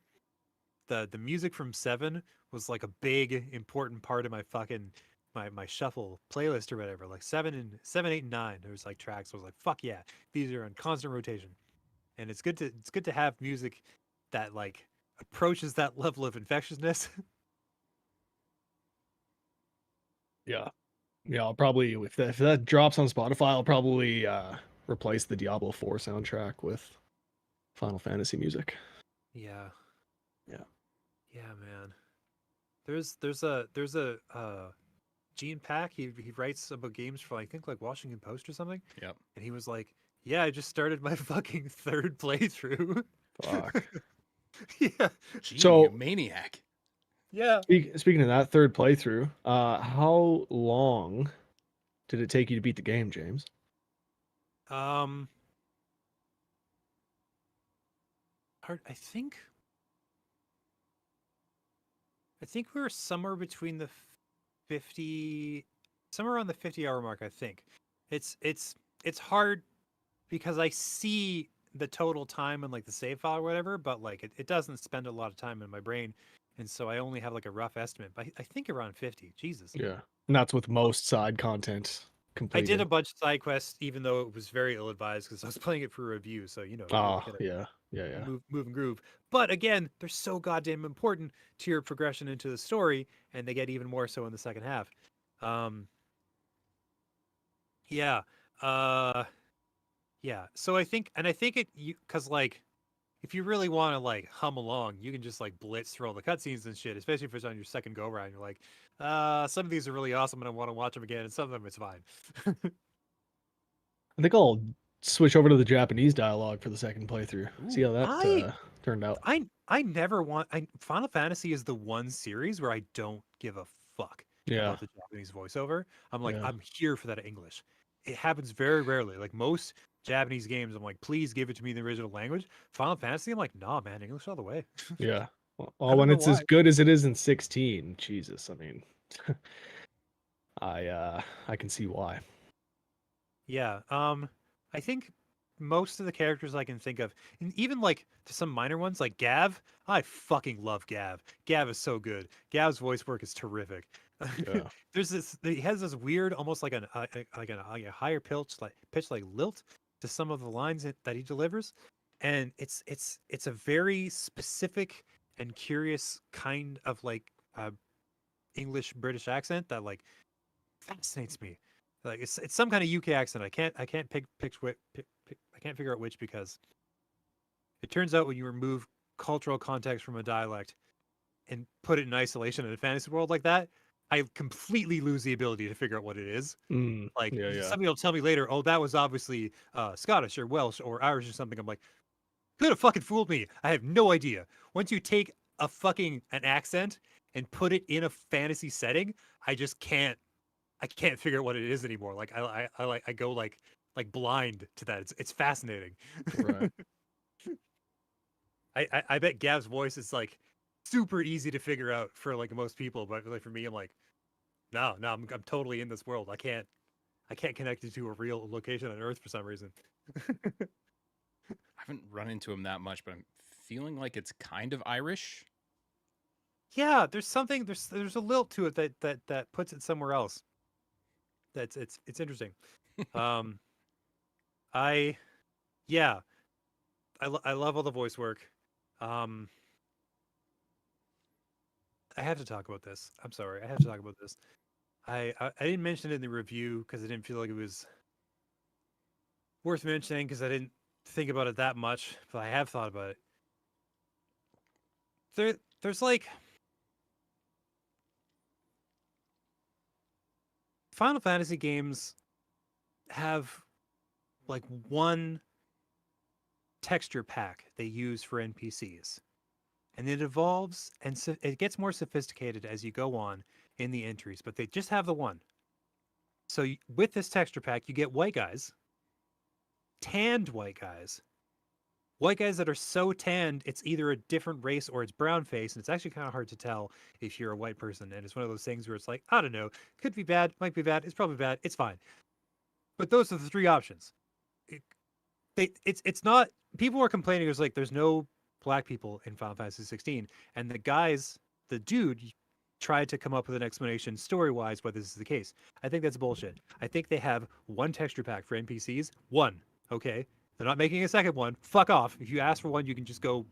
The music from 7 was like a big important part of my fucking my shuffle playlist or whatever. Like 7, 8, and 9. There was like tracks. I was like, fuck yeah, these are on constant rotation. And it's good to have music that like approaches that level of infectiousness. Yeah. Yeah, I'll probably if that drops on Spotify, I'll probably replace the Diablo 4 soundtrack with Final Fantasy music. Yeah. Yeah. Yeah, man. There's a Gene Pack, he writes about games for I think like Washington Post or something. Yep. And he was like, "Yeah, I just started my fucking third playthrough." Fuck. Yeah. Gee, So- you maniac. Yeah. Speaking of that third playthrough, how long did it take you to beat the game, James? Hard. I think we were somewhere between the 50, somewhere around the 50-hour mark. I think it's hard because I see the total time in like the save file or whatever, but like it doesn't spend a lot of time in my brain, and so I only have like a rough estimate. But I think around 50. Jesus. Yeah. And that's with most side content I completed. did a bunch of side quests, even though it was very ill advised because I was playing it for review. So you know, you Oh, gotta yeah. move and groove. But again, they're so goddamn important to your progression into the story, and they get even more so in the second half. Yeah, yeah. So I think because like if you really want to like hum along, you can just like blitz through all the cutscenes and shit, especially if it's on your second go around. You're like, some of these are really awesome and I want to watch them again, and some of them it's fine. I think I'll switch over to the Japanese dialogue for the second playthrough. See how that I turned out. I never want. Final Fantasy is the one series where I don't give a fuck Yeah. about the Japanese voiceover. I'm like, Yeah. I'm here for that English. It happens very rarely. Like most Japanese games, I'm like, please give it to me in the original language. Final Fantasy, I'm like, nah, man, English all the way. Yeah. I Well, don't when know it's as why. good as it is in 16, Jesus, I mean, I can see why. Yeah. I think most of the characters I can think of, and even like some minor ones like Gav, I fucking love Gav. Gav is so good. Gav's voice work is terrific. Yeah. There's this. He has this weird, almost like a higher pitch like lilt to some of the lines that he delivers, and it's a very specific and curious kind of like English British accent that like fascinates me. Like it's some kind of UK accent. I can't I can't figure out which, because it turns out when you remove cultural context from a dialect and put it in isolation in a fantasy world like that, I completely lose the ability to figure out what it is. Like Yeah. somebody will tell me later, oh, that was obviously Scottish or Welsh or Irish or something. I'm like, could have fucking fooled me. I have no idea. Once you take an accent and put it in a fantasy setting, I just can't. I can't figure out what it is anymore. Like I go like blind to that. It's fascinating. Right. I bet Gav's voice is like super easy to figure out for like most people, but like for me, I'm like, no, I'm totally in this world. I can't connect it to a real location on Earth for some reason. I haven't run into him that much, but I'm feeling like it's kind of Irish. Yeah, there's something there's a lilt to it that puts it somewhere else. That's it's interesting. I yeah, I love all the voice work. I have to talk about this. I'm sorry, I have to talk about this. I didn't mention it in the review because I didn't feel like it was worth mentioning because I didn't think about it that much, but I have thought about it. there's like Final Fantasy games have like one texture pack they use for NPCs. And it evolves and it gets more sophisticated as you go on in the entries, but they just have the one. So with this texture pack, you get white guys, tanned white guys that are so tanned, it's either a different race or it's brown face. And it's actually kind of hard to tell if you're a white person. And it's one of those things where it's like, I don't know, could be bad, might be bad, it's probably bad, it's fine. But those are the three options. It's not, people were complaining, it was like, there's no black people in Final Fantasy 16, and the dude tried to come up with an explanation story-wise why this is the case. I think that's bullshit. I think they have one texture pack for NPCs. One, okay? They're not making a second one. Fuck off. If you ask for one, you can just go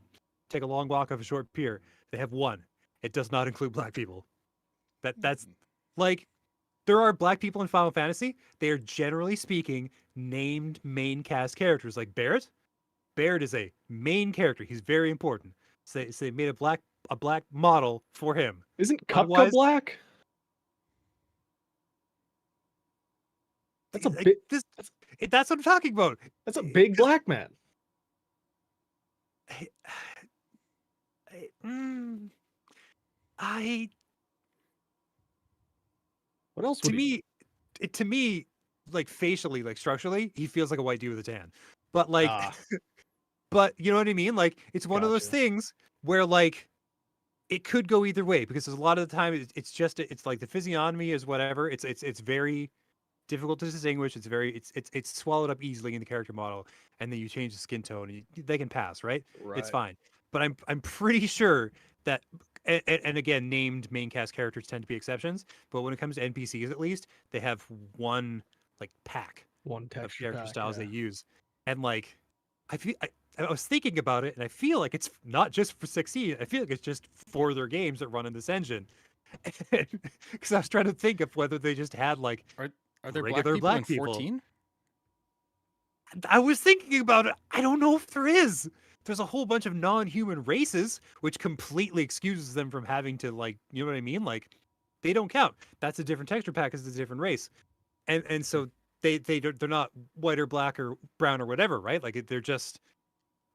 take a long walk off a short pier. They have one. It does not include black people. That's like, there are black people in Final Fantasy. They are generally speaking named main cast characters, like Barrett. Barrett is a main character. He's very important. So they made a black model for him. Isn't Kupka black? That's a big. That's what I'm talking about. That's a big black man. What else? To me, like facially, like structurally, he feels like a white dude with a tan. But like. But you know what I mean? Like, it's one of those things where like it could go either way, because there's a lot of the time it's like the physiognomy is whatever. It's very difficult to distinguish. It's swallowed up easily in the character model, and then you change the skin tone, and they can pass, right? It's fine. But I'm pretty sure that, and again, named main cast characters tend to be exceptions. But when it comes to NPCs, at least they have one like pack of character styles they use, and like I was thinking about it, and I feel like it's not just for 16. I feel like it's just for their games that run in this engine. Because I was trying to think of whether they just had like are there regular black people in 14? I was thinking about it. I don't know if there is. There's a whole bunch of non-human races, which completely excuses them from having to, like, you know what I mean? Like, they don't count. That's a different texture pack. It's a different race, and so they're not white or black or brown or whatever, right? Like they're just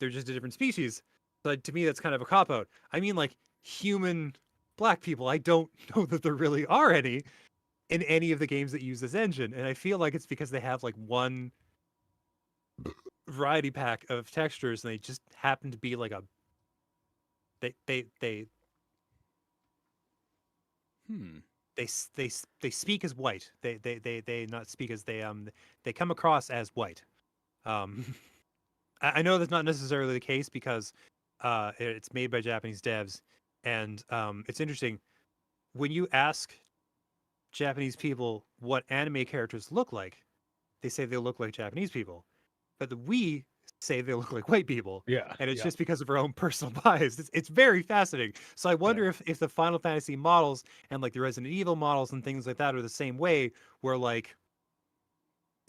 a different species. But to me, that's kind of a cop-out. I mean, like, human black people, I don't know that there really are any in any of the games that use this engine. And I feel like it's because they have, like, one variety pack of textures, and they just happen to be, like, they speak as white. They not speak as they come across as white. I know that's not necessarily the case because it's made by Japanese devs, and it's interesting when you ask Japanese people what anime characters look like, they say they look like Japanese people, but we say they look like white people. Yeah, and it's just because of our own personal bias. It's very fascinating. So I wonder if the Final Fantasy models and like the Resident Evil models and things like that are the same way, where like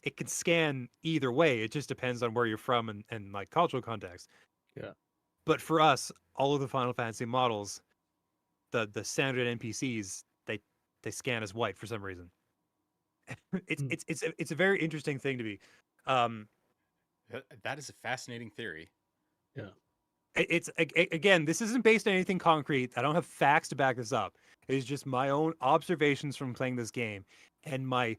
it can scan either way. It just depends on where you're from and like cultural context. Yeah. But for us, all of the Final Fantasy models, the standard NPCs, they scan as white for some reason. It's a very interesting thing to be. That is a fascinating theory. Yeah. It's again, this isn't based on anything concrete. I don't have facts to back this up. It's just my own observations from playing this game and my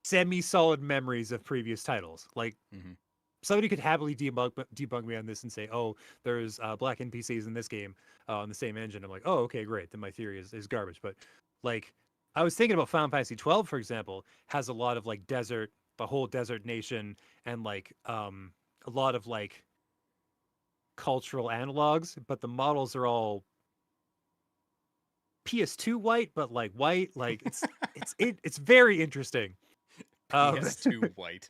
semi-solid memories of previous titles. Like, somebody could happily debug me on this and say, "Oh, there's black NPCs in this game on the same engine." I'm like, "Oh, okay, great. Then my theory is garbage." But like, I was thinking about Final Fantasy 12, for example, has a lot of like desert, the whole desert nation, and like a lot of like cultural analogs, but the models are all PS2 white, but like white. Like it's very interesting. PS2 white.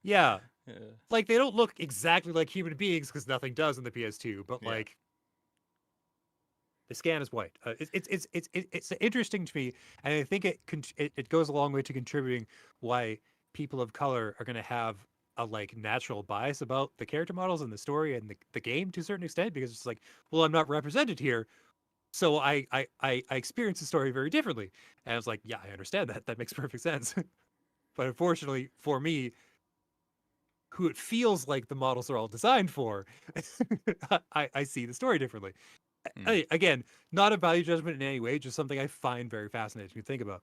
Yeah. Like, they don't look exactly like human beings because nothing does in the PS2, but like the scan is white. It's interesting to me, and I think it goes a long way to contributing why people of color are going to have a like natural bias about the character models and the story and the game to a certain extent, because it's like, well, I'm not represented here, so I experience the story very differently. And I was like, yeah, I understand that. That makes perfect sense. But unfortunately for me, who it feels like the models are all designed for, I see the story differently. Again, not a value judgment in any way, just something I find very fascinating to think about.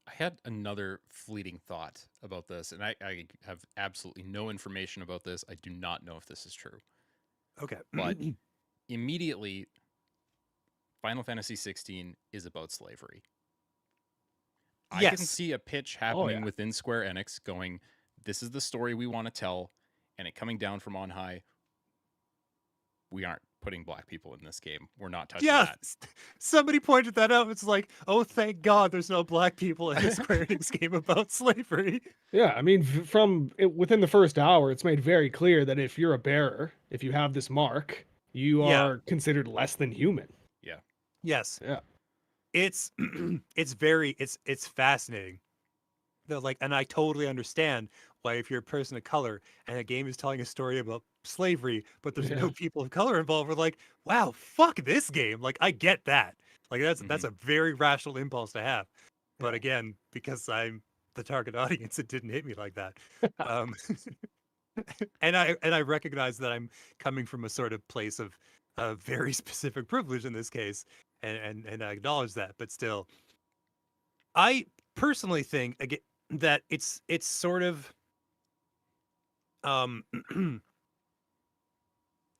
I had another fleeting thought about this, and I have absolutely no information about this. I do not know if this is true. Okay. But immediately, Final Fantasy XVI is about slavery. I can see a pitch happening within Square Enix going, this is the story we want to tell, and it coming down from on high. We aren't putting black people in this game. We're not touching that. Somebody pointed that out. It's like, oh, thank God there's no black people in a Square Enix game about slavery. Yeah, I mean, within the first hour, it's made very clear that if you're a bearer, if you have this mark, you are considered less than human. Yeah. Yes. Yeah. It's it's fascinating. And I totally understand why, if you're a person of color and a game is telling a story about slavery, but there's no people of color involved, we're like, wow, fuck this game. Like, I get that. Like, that's a very rational impulse to have. But again, because I'm the target audience, it didn't hit me like that. And I recognize that I'm coming from a sort of place of very specific privilege in this case, and I acknowledge that. But still, I personally think, again, that it's sort of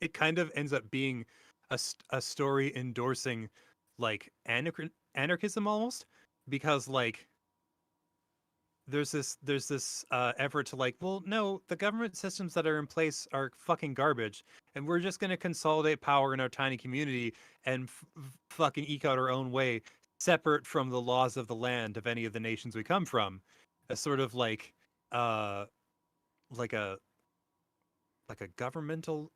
it kind of ends up being a story endorsing like anarchism almost, because like there's this effort to like, well, no, the government systems that are in place are fucking garbage, and we're just going to consolidate power in our tiny community and fucking eke out our own way, separate from the laws of the land of any of the nations we come from. A sort of like like a governmental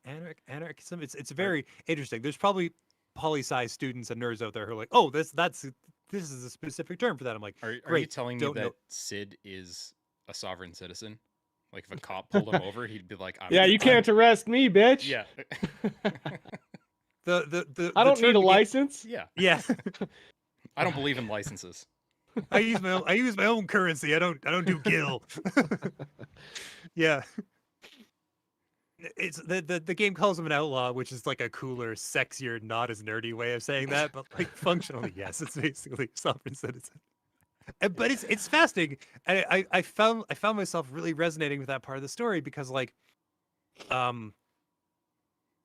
anarchism. It's very interesting. There's probably poli-sci students and nerds out there who are like, oh, this is a specific term for that. I'm like, are you telling me that Sid is a sovereign citizen? Like, if a cop pulled him over, he'd be like, you can't arrest me, bitch. Yeah. I don't need a license. Yeah. Yeah. I don't believe in licenses. I use my own currency. I don't do gil. Yeah. It's the game calls him an outlaw, which is like a cooler, sexier, not as nerdy way of saying that, but like functionally, yes, it's basically a sovereign citizen. But it's fascinating. And I found myself really resonating with that part of the story, because like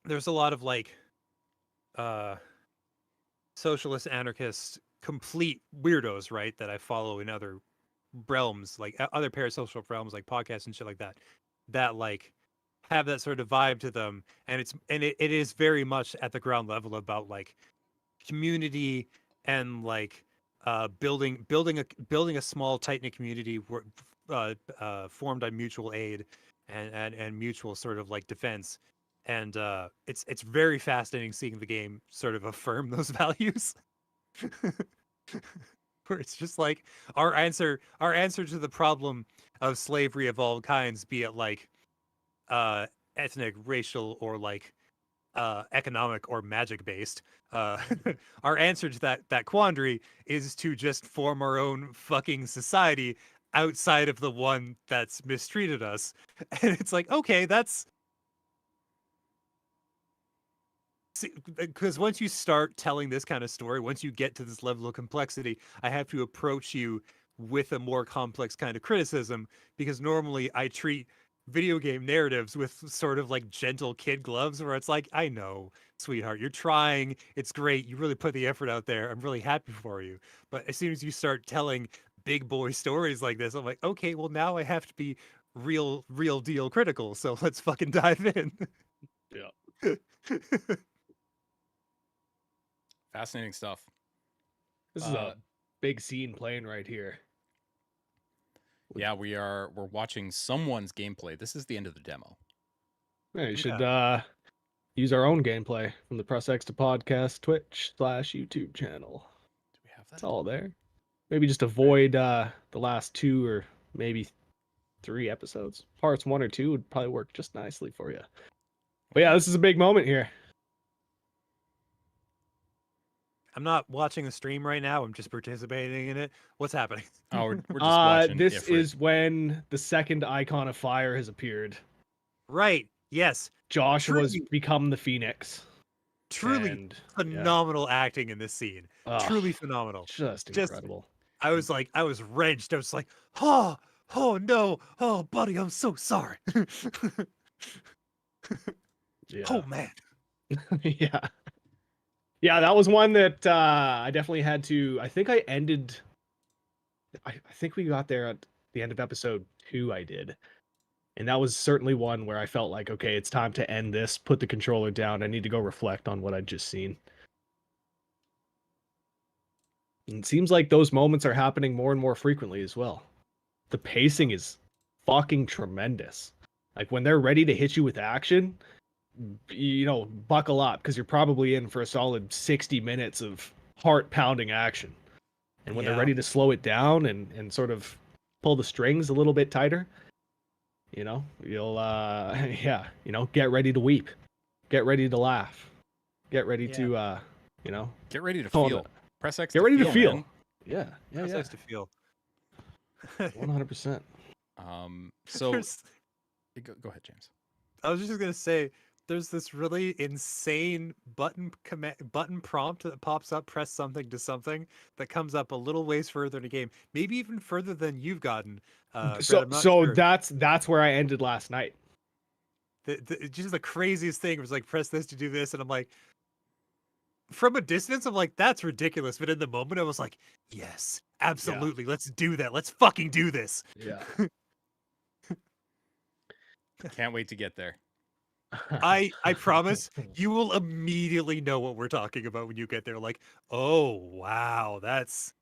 there's a lot of like socialist, anarchist, complete weirdos, right, that I follow in other realms, like other parasocial realms, like podcasts and shit like that, that like have that sort of vibe to them, and it is very much at the ground level about like community and like building a small tight knit community formed on mutual aid and mutual sort of like defense, and it's very fascinating seeing the game sort of affirm those values. Where it's just like our answer to the problem of slavery of all kinds, be it like ethnic, racial, or like economic or magic based, our answer to that quandary is to just form our own fucking society outside of the one that's mistreated us. And it's like, okay, that's because once you start telling this kind of story, once you get to this level of complexity, I have to approach you with a more complex kind of criticism, because normally I treat video game narratives with sort of like gentle kid gloves, where it's like, I know, sweetheart, you're trying, it's great, you really put the effort out there, I'm really happy for you. But as soon as you start telling big boy stories like this, I'm like, okay, well, now I have to be real deal critical, so let's fucking dive in. Yeah. Fascinating stuff. This is a big scene playing right here. Yeah, we're watching someone's gameplay. This is the end of the demo. Yeah, you should use our own gameplay from the Press X to Podcast Twitch/YouTube channel. Do we have that? It's all there. Maybe just avoid the last 2 or maybe 3 episodes. Parts 1 or 2 would probably work just nicely for you. But yeah, this is a big moment here. I'm not watching the stream right now. I'm just participating in it. What's happening? Oh, we're just watching. This is when the second icon of fire has appeared. Right. Yes. Josh was become the Phoenix. Truly phenomenal acting in this scene. Truly phenomenal. Just incredible. I was wrenched. I was like, oh no. Oh, buddy, I'm so sorry. Oh, man. Yeah. Yeah, that was one that I definitely had to. I think I think we got there at the end of episode 2. I did. And that was certainly one where I felt like, okay, it's time to end this, put the controller down. I need to go reflect on what I'd just seen. And it seems like those moments are happening more and more frequently as well. The pacing is fucking tremendous. Like when they're ready to hit you with action, buckle up because you're probably in for a solid 60 minutes of heart-pounding action. And when they're ready to slow it down and sort of pull the strings a little bit tighter, you'll get ready to weep, get ready to laugh, get ready to get ready to feel. Press X. Get ready to feel. Man. Yeah. Press X to feel. 100%. So go ahead, James. I was just gonna say, there's this really insane button prompt that pops up. Press something to something that comes up a little ways further in the game, maybe even further than you've gotten. So sure. that's where I ended last night. Just the craziest thing was like, press this to do this, and I'm like, from a distance, I'm like, that's ridiculous. But in the moment, I was like, yes, absolutely, let's do that. Let's fucking do this. Yeah. Can't wait to get there. I promise you will immediately know what we're talking about when you get there. Like, oh wow, that's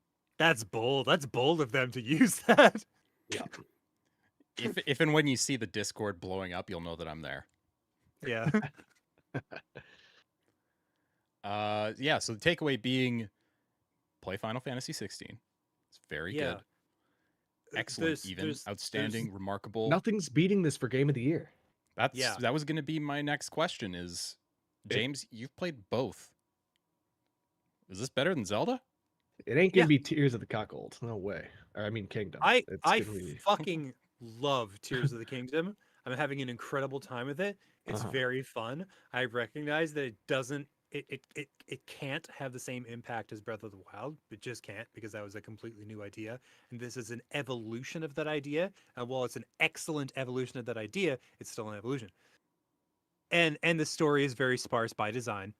bold. That's bold of them to use that. Yeah. If and when you see the Discord blowing up, you'll know that I'm there. Yeah. So the takeaway being, play Final Fantasy XVI. It's very good. Excellent, outstanding, remarkable. Nothing's beating this for Game of the Year. That was going to be my next question. Is James, you've played both. Is this better than Zelda? It ain't gonna be Tears of the Cuckold. No way. Or I mean Kingdom. I fucking love Tears of the Kingdom. I'm having an incredible time with it. It's very fun. I recognize that it can't have the same impact as Breath of the Wild. It just can't, because that was a completely new idea. And this is an evolution of that idea. And while it's an excellent evolution of that idea, it's still an evolution. And the story is very sparse by design.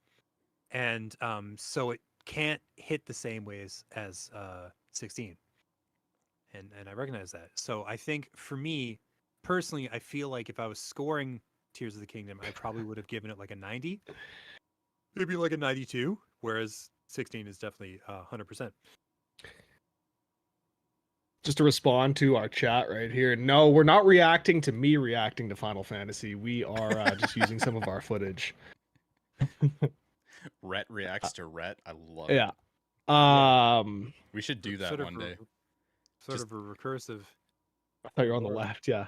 And so it can't hit the same ways as 16. And I recognize that. So I think for me, personally, I feel like if I was scoring Tears of the Kingdom, I probably would have given it like a 90. Maybe like a 92, whereas 16 is definitely 100%. Just to respond to our chat right here. No, we're not reacting to me reacting to Final Fantasy. We are just using some of our footage. Rhett reacts to Rhett. I love it. Yeah. We should do that one day. Sort of a recursive. I thought you were on the left. Yeah.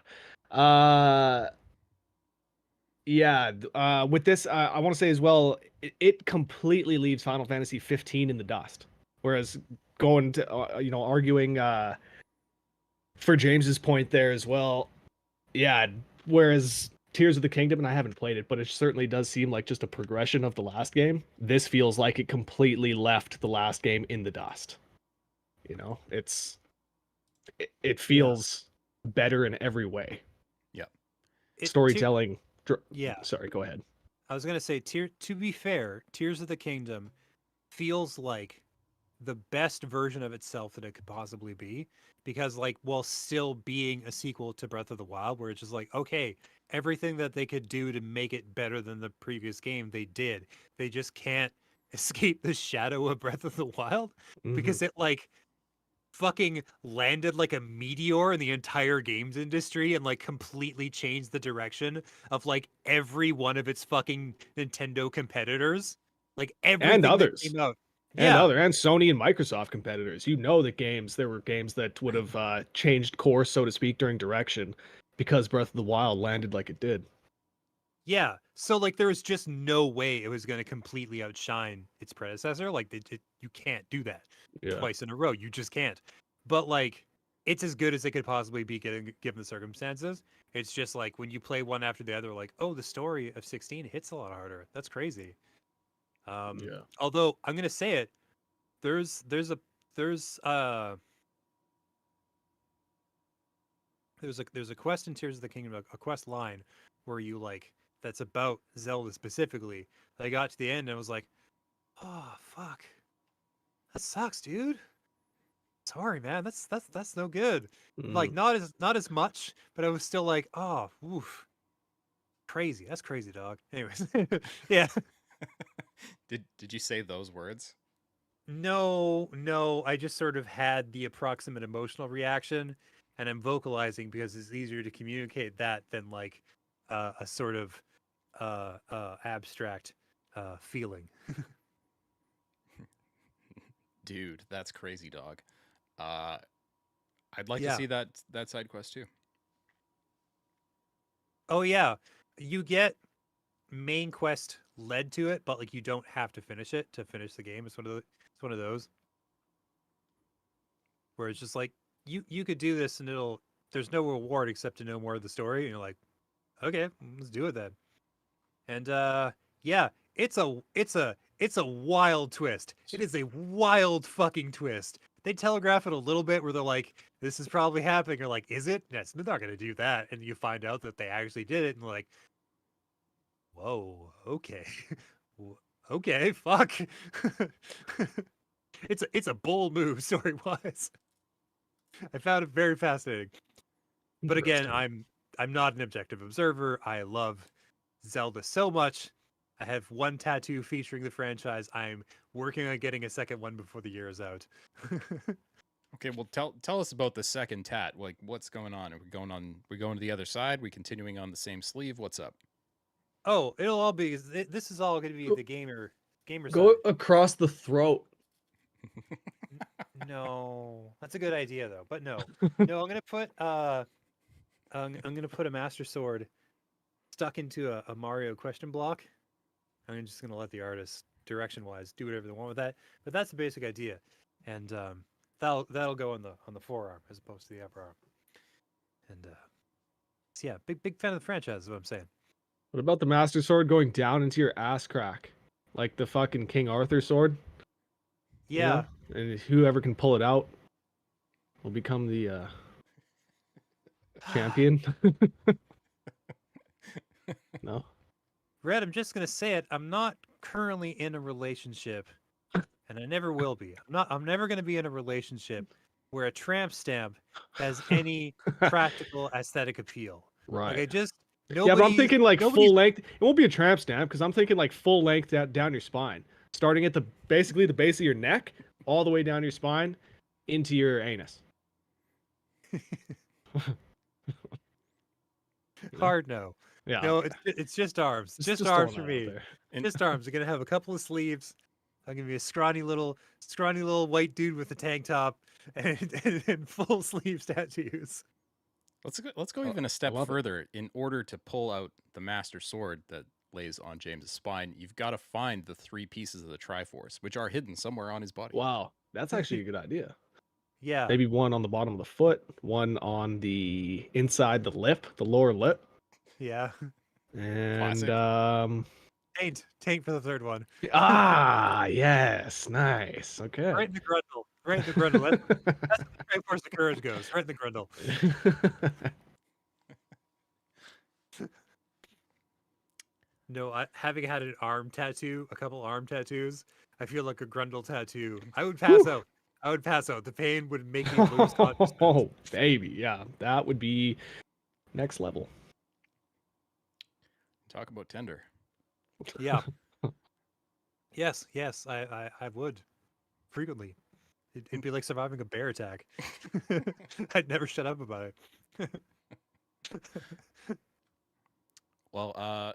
With this, I want to say as well, it completely leaves Final Fantasy 15 in the dust. Whereas going to, arguing for James's point there as well. Yeah. Whereas Tears of the Kingdom, and I haven't played it, but it certainly does seem like just a progression of the last game. This feels like it completely left the last game in the dust. It feels better in every way. Yeah. Storytelling. Sorry, go ahead. I was going to say, to be fair, Tears of the Kingdom feels like the best version of itself that it could possibly be, because while still being a sequel to Breath of the Wild, where it's just like, okay, everything that they could do to make it better than the previous game, they did. They just can't escape the shadow of Breath of the Wild, because it fucking landed like a meteor in the entire games industry and completely changed the direction of every one of its fucking Nintendo competitors. Everything and others. That came out. And Sony and Microsoft competitors. You know that there were games that would have changed course, so to speak, during direction because Breath of the Wild landed like it did. Yeah. So like there was just no way it was going to completely outshine its predecessor. Like you can't do that twice in a row. You just can't. But like it's as good as it could possibly be given the circumstances. It's just like when you play one after the other, like, oh, the story of 16 hits a lot harder. That's crazy. Although I'm going to say it, there's a quest in Tears of the Kingdom, a quest line where you like that's about Zelda specifically. I got to the end and I was like, oh fuck, that sucks, dude. Sorry, man. That's no good. Like not as much, but I was still like, oh, oof, crazy. That's crazy, dog. Anyways, yeah. Did you say those words? No. I just sort of had the approximate emotional reaction, and I'm vocalizing because it's easier to communicate that than like a sort of abstract feeling. Dude, that's crazy, dog. I'd like to see that side quest too. Oh yeah, you get main quest led to it, but like you don't have to finish it to finish the game. It's one of those where it's just like you could do this and there's no reward except to know more of the story, and you're like, okay, let's do it then. And yeah, it's a wild twist. It is a wild fucking twist. They telegraph it a little bit where they're like, this is probably happening. You're like, is it? Yes, they're not gonna do that. And you find out that they actually did it, and like, whoa, okay. Okay, fuck. It's a bold move story wise. I found it very fascinating. But again, I'm not an objective observer. I love Zelda so much. I have one tattoo featuring the franchise. I'm working on getting a second one before the year is out. Okay, well tell us about the second tat. Like what's going on? Are we going to the other side? We continuing on the same sleeve? What's up? Oh, it'll all be this is all going to be the gamer Go side. across the throat. No. That's a good idea though. But no. No, I'm going to put a Master Sword stuck into a Mario question block. I'm just going to let the artist direction-wise do whatever they want with that. But that's the basic idea. And that'll go on the forearm as opposed to the upper arm. And so yeah, big fan of the franchise is what I'm saying. What about the Master Sword going down into your ass crack? Like the fucking King Arthur sword? Yeah. You know? And whoever can pull it out will become the champion. No? Red, I'm just going to say it. I'm not currently in a relationship, and I never will be. I'm never going to be in a relationship where a tramp stamp has any practical aesthetic appeal. Right. Like Yeah, but I'm thinking like full length. It won't be a tramp stamp because I'm thinking like full length down your spine, starting at basically the base of your neck, all the way down your spine, into your anus. Hard no. Yeah. No, it's just arms. Just arms for me. Just arms. I'm gonna have a couple of sleeves. I'm gonna be a scrawny little white dude with a tank top and full sleeves tattoos. Let's go even a step further. In order to pull out the Master Sword that lays on James's spine, you've got to find the 3 pieces of the Triforce, which are hidden somewhere on his body. Wow, that's actually a good idea. Yeah. Maybe one on the bottom of the foot, one on the inside the lip, the lower lip. Yeah. And taint for the third one. Yes, nice. Okay. Right in the grundle. Right in the grundle. That's the Triforce of courage goes. Right in the grundle. No, having had a couple arm tattoos, I feel like a grundle tattoo. I would pass out. The pain would make me lose consciousness. Oh, baby. Yeah, that would be next level. Talk about tender. Yeah. Yes, I would. Frequently. It'd be like surviving a bear attack. I'd never shut up about it. Well, I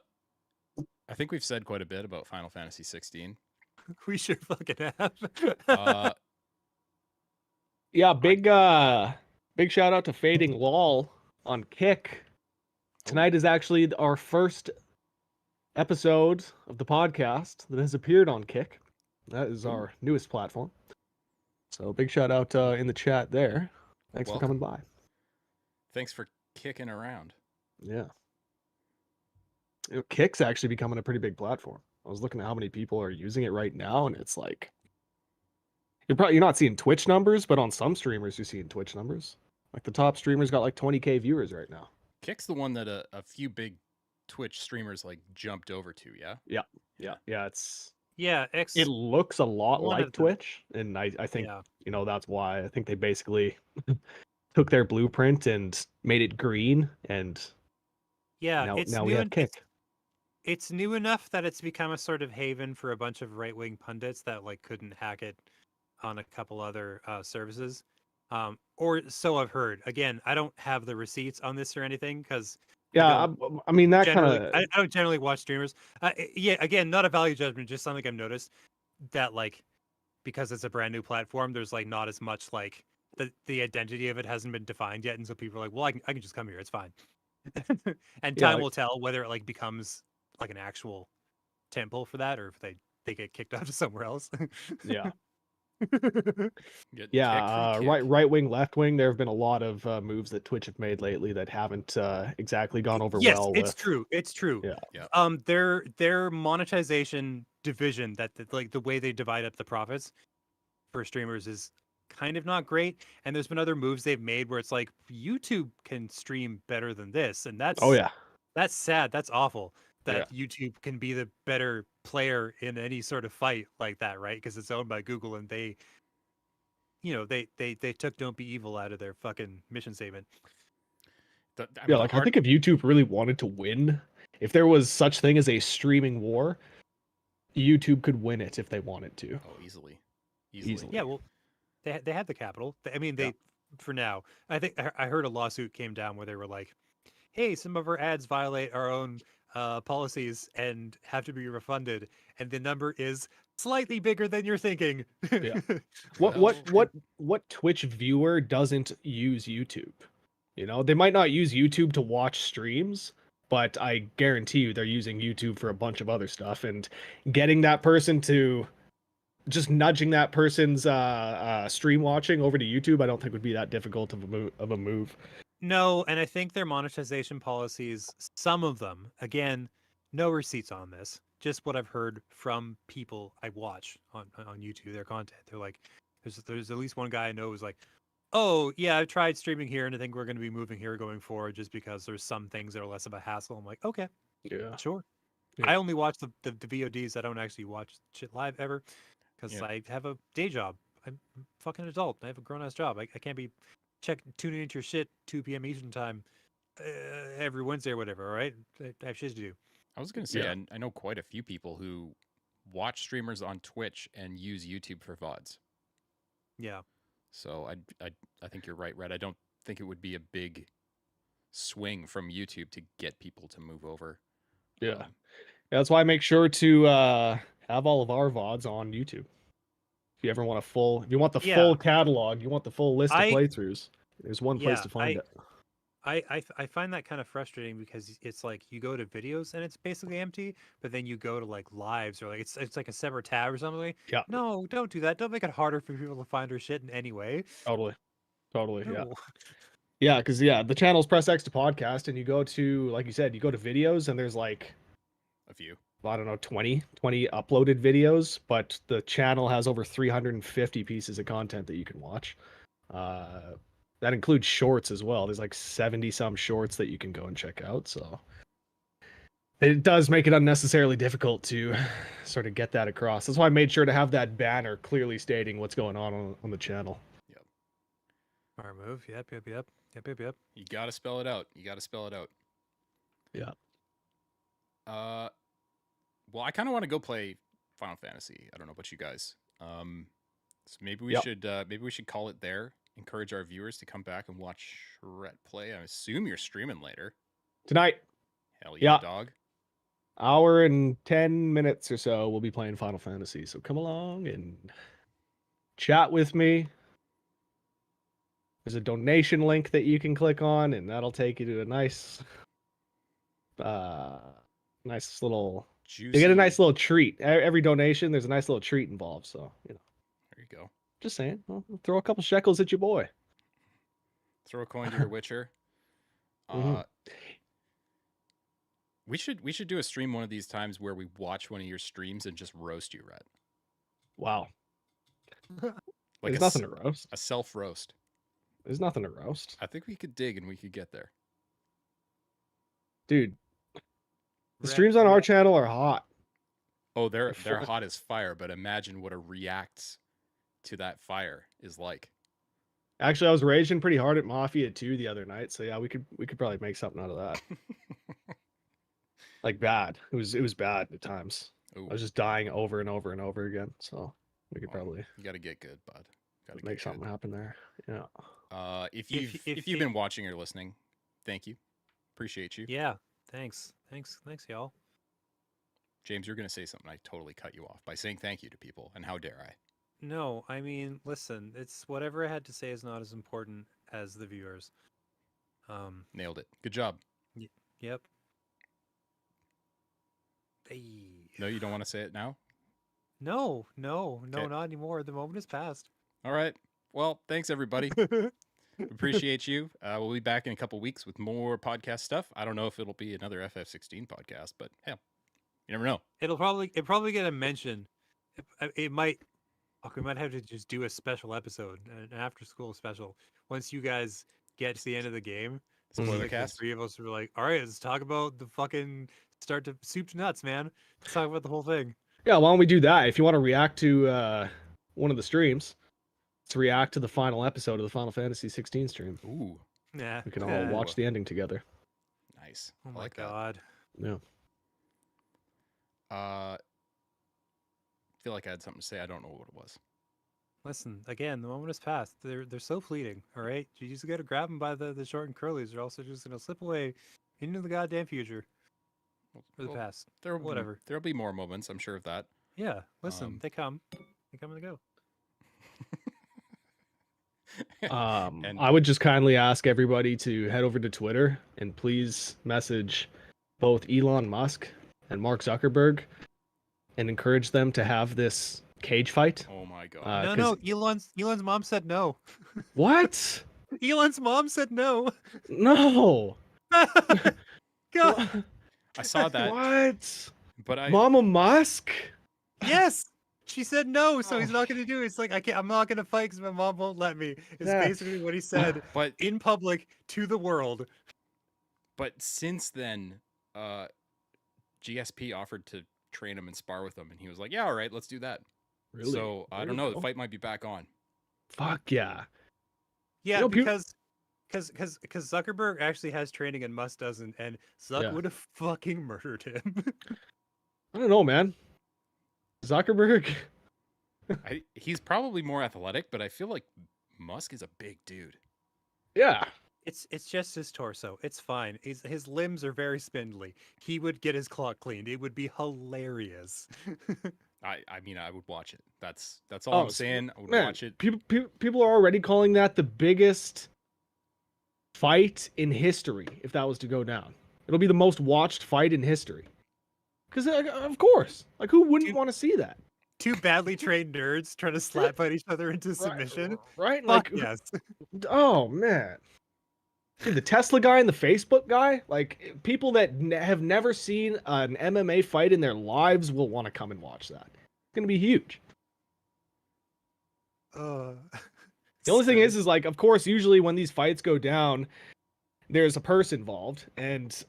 think we've said quite a bit about Final Fantasy XVI. We sure fucking have. Yeah, big shout out to Fading Lol on Kick. Tonight is actually our first episode of the podcast that has appeared on Kick. That is our newest platform. So big shout out in the chat there. Thanks for coming by. Thanks for kicking around. Yeah. Kick's actually becoming a pretty big platform. I was looking at how many people are using it right now, and it's like you're not seeing Twitch numbers, but on some streamers you're seeing Twitch numbers. Like the top streamer's got like 20K viewers right now. Kick's the one that a few big Twitch streamers like jumped over to, yeah? Yeah, it's it looks a lot like Twitch, and I think that's why. I think they basically took their blueprint and made it green, and now we have Kick. It's new enough that it's become a sort of haven for a bunch of right-wing pundits that like couldn't hack it on a couple other services, or so I've heard. Again, I don't have the receipts on this or anything because I mean that kind of. I don't generally watch streamers. Again, not a value judgment, just something I've noticed that like because it's a brand new platform, there's like not as much like the identity of it hasn't been defined yet, and so people are like, well, I can just come here, it's fine. And time will tell whether it like becomes like an actual temple for that, or if they get kicked out to somewhere else. Right wing, left wing. There have been a lot of moves that Twitch have made lately that haven't exactly gone over well. Yes, it's true. Yeah. Their monetization division that like the way they divide up the profits for streamers is kind of not great. And there's been other moves they've made where it's like YouTube can stream better than this, and that's that's sad. That's awful. That YouTube can be the better player in any sort of fight like that, right? Because it's owned by Google, and they took "Don't be evil" out of their fucking mission statement. I think if YouTube really wanted to win, if there was such thing as a streaming war, YouTube could win it if they wanted to. Oh, easily. Yeah, well, they had the capital. I mean, for now. I think I heard a lawsuit came down where they were like, "Hey, some of our ads violate our own policies and have to be refunded, and the number is slightly bigger than you're thinking." What Twitch viewer doesn't use YouTube? They might not use YouTube to watch streams, but I guarantee you they're using YouTube for a bunch of other stuff, and getting that person to just nudging that person's stream watching over to YouTube, I don't think would be that difficult of a move. No, and I think their monetization policies, some of them, again, no receipts on this, just what I've heard from people I watch on YouTube, their content. They're like, there's at least one guy I know who's like, oh, yeah, I've tried streaming here, and I think we're going to be moving here going forward just because there's some things that are less of a hassle. I'm like, okay, sure. Yeah. I only watch the VODs. I don't actually watch shit live ever because I have a day job. I'm a fucking adult. I have a grown-ass job. I can't be tuning into your shit 2 p.m. Eastern time every Wednesday or whatever, all right? I have shit to do. I was going to say, I know quite a few people who watch streamers on Twitch and use YouTube for VODs. Yeah. So I think you're right, Red. I don't think it would be a big swing from YouTube to get people to move over. Yeah. That's why I make sure to have all of our VODs on YouTube. If you ever want full catalog, you want the full list of playthroughs, there's one place to find it. I find that kind of frustrating because it's like you go to videos and it's basically empty, but then you go to like lives or like it's like a separate tab or something. Yeah. No, don't do that. Don't make it harder for people to find our shit in any way. Totally. No. Yeah, because the channel's Press X to podcast, and you go to, like you said, you go to videos, and there's like a few. I don't know, 20 uploaded videos, but the channel has over 350 pieces of content that you can watch. That includes shorts as well. There's like 70 some shorts that you can go and check out. So it does make it unnecessarily difficult to sort of get that across. That's why I made sure to have that banner clearly stating what's going on the channel. Yep. Our move. Yep. You got to spell it out. Yeah. Well, I kind of want to go play Final Fantasy. I don't know about you guys. So maybe we should call it there. Encourage our viewers to come back and watch Rhett play. I assume you're streaming later tonight. Hell yeah, dog. hour and 10 minutes or so, we'll be playing Final Fantasy. So come along and chat with me. There's a donation link that you can click on, and that'll take you to a nice little. Juicy. You get a nice little treat. Every donation, there's a nice little treat involved. So there you go. Just saying, well, throw a couple shekels at your boy. Throw a coin to your Witcher. Mm-hmm. We should do a stream one of these times where we watch one of your streams and just roast you, Rhett. Wow. Like there's nothing to roast. A self roast. There's nothing to roast. I think we could dig and we could get there. Dude, the streams on our channel are hot. Oh, they're hot as fire, but imagine what a reacts to that fire is like. Actually, I was raging pretty hard at Mafia 2 the other night, so yeah, we could probably make something out of that. Like bad. It was bad at times. Ooh. I was just dying over and over and over again, so we could probably. You got to get good, bud. Got to make something happen there. Yeah. If you've been watching or listening, thank you. Appreciate you. Yeah. Thanks, y'all. James, you're gonna say something. I totally cut you off by saying thank you to people, and how dare I? No, I mean, listen. It's whatever I had to say is not as important as the viewers. Nailed it. Good job. Yep. Hey. No, you don't want to say it now? No, not anymore. The moment has passed. All right. Well, thanks everybody. Appreciate you. We'll be back in a couple weeks with more podcast stuff. I don't know if it'll be another FF16 podcast, but hell, you never know. It'll probably get a mention. It might. We might have to just do a special episode, an after-school special. Once you guys get to the end of the game, spoilercast. The three of us were like, "All right, let's talk about the fucking start to soup to nuts, man. Let's talk about the whole thing." Yeah, why don't we do that? If you want to react to one of the streams, let's react to the final episode of the Final Fantasy XVI stream. Ooh, yeah, we can all watch the ending together. Nice. Oh my god. Yeah. Feel like I had something to say. I don't know what it was. Listen, again, the moment has passed. They're so fleeting. All right, you just got to grab them by the short and curlies, or else they're just gonna slip away into the goddamn future or the past. Whatever. There'll be more moments. I'm sure of that. Yeah. Listen, they come and they go. And I would just kindly ask everybody to head over to Twitter and please message both Elon Musk and Mark Zuckerberg and encourage them to have this cage fight. Oh my god! No, Elon's mom said no. What? Elon's mom said no. No. God. I saw that. What? But Mama Musk? Yes. She said no, so he's not going to do it. It's like I'm not going to fight because my mom won't let me. It's basically what he said, but in public to the world. But since then, GSP offered to train him and spar with him, and he was like, "Yeah, all right, let's do that." Really? So I don't know. The fight might be back on. Fuck yeah. Yeah, because Zuckerberg actually has training and Musk doesn't, and Zuck would have fucking murdered him. I don't know, man. Zuckerberg. He's probably more athletic, but I feel like Musk is a big dude. Yeah. It's just his torso. It's fine. His limbs are very spindly. He would get his clock cleaned. It would be hilarious. I mean, I would watch it. That's all I'm saying. I would watch it. People are already calling that the biggest fight in history if that was to go down. It'll be the most watched fight in history. Because, of course, like, who wouldn't want to see that? Two badly trained nerds trying to slap at each other into submission. Right? Fuck like, yes. Oh, man. Dude, the Tesla guy and the Facebook guy, like, people that have never seen an MMA fight in their lives will want to come and watch that. It's going to be huge. The only thing is like, of course, usually when these fights go down, there's a purse involved, and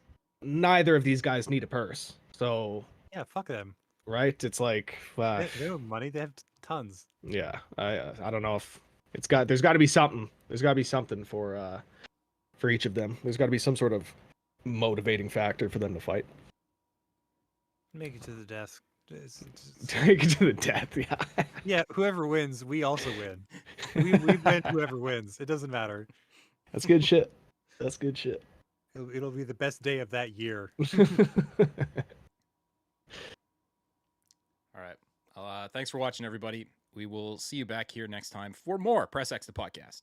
neither of these guys need a purse. So yeah, fuck them. Right? It's like they have money. They have tons. Yeah, I don't know if there's got to be something. There's got to be something for each of them. There's got to be some sort of motivating factor for them to fight. Make it to the death. Take it to the death. Yeah. Yeah. Whoever wins, we also win. We win. Whoever wins, it doesn't matter. That's good shit. That's good shit. It'll be the best day of that year. thanks for watching, everybody. We will see you back here next time for more Press X the podcast.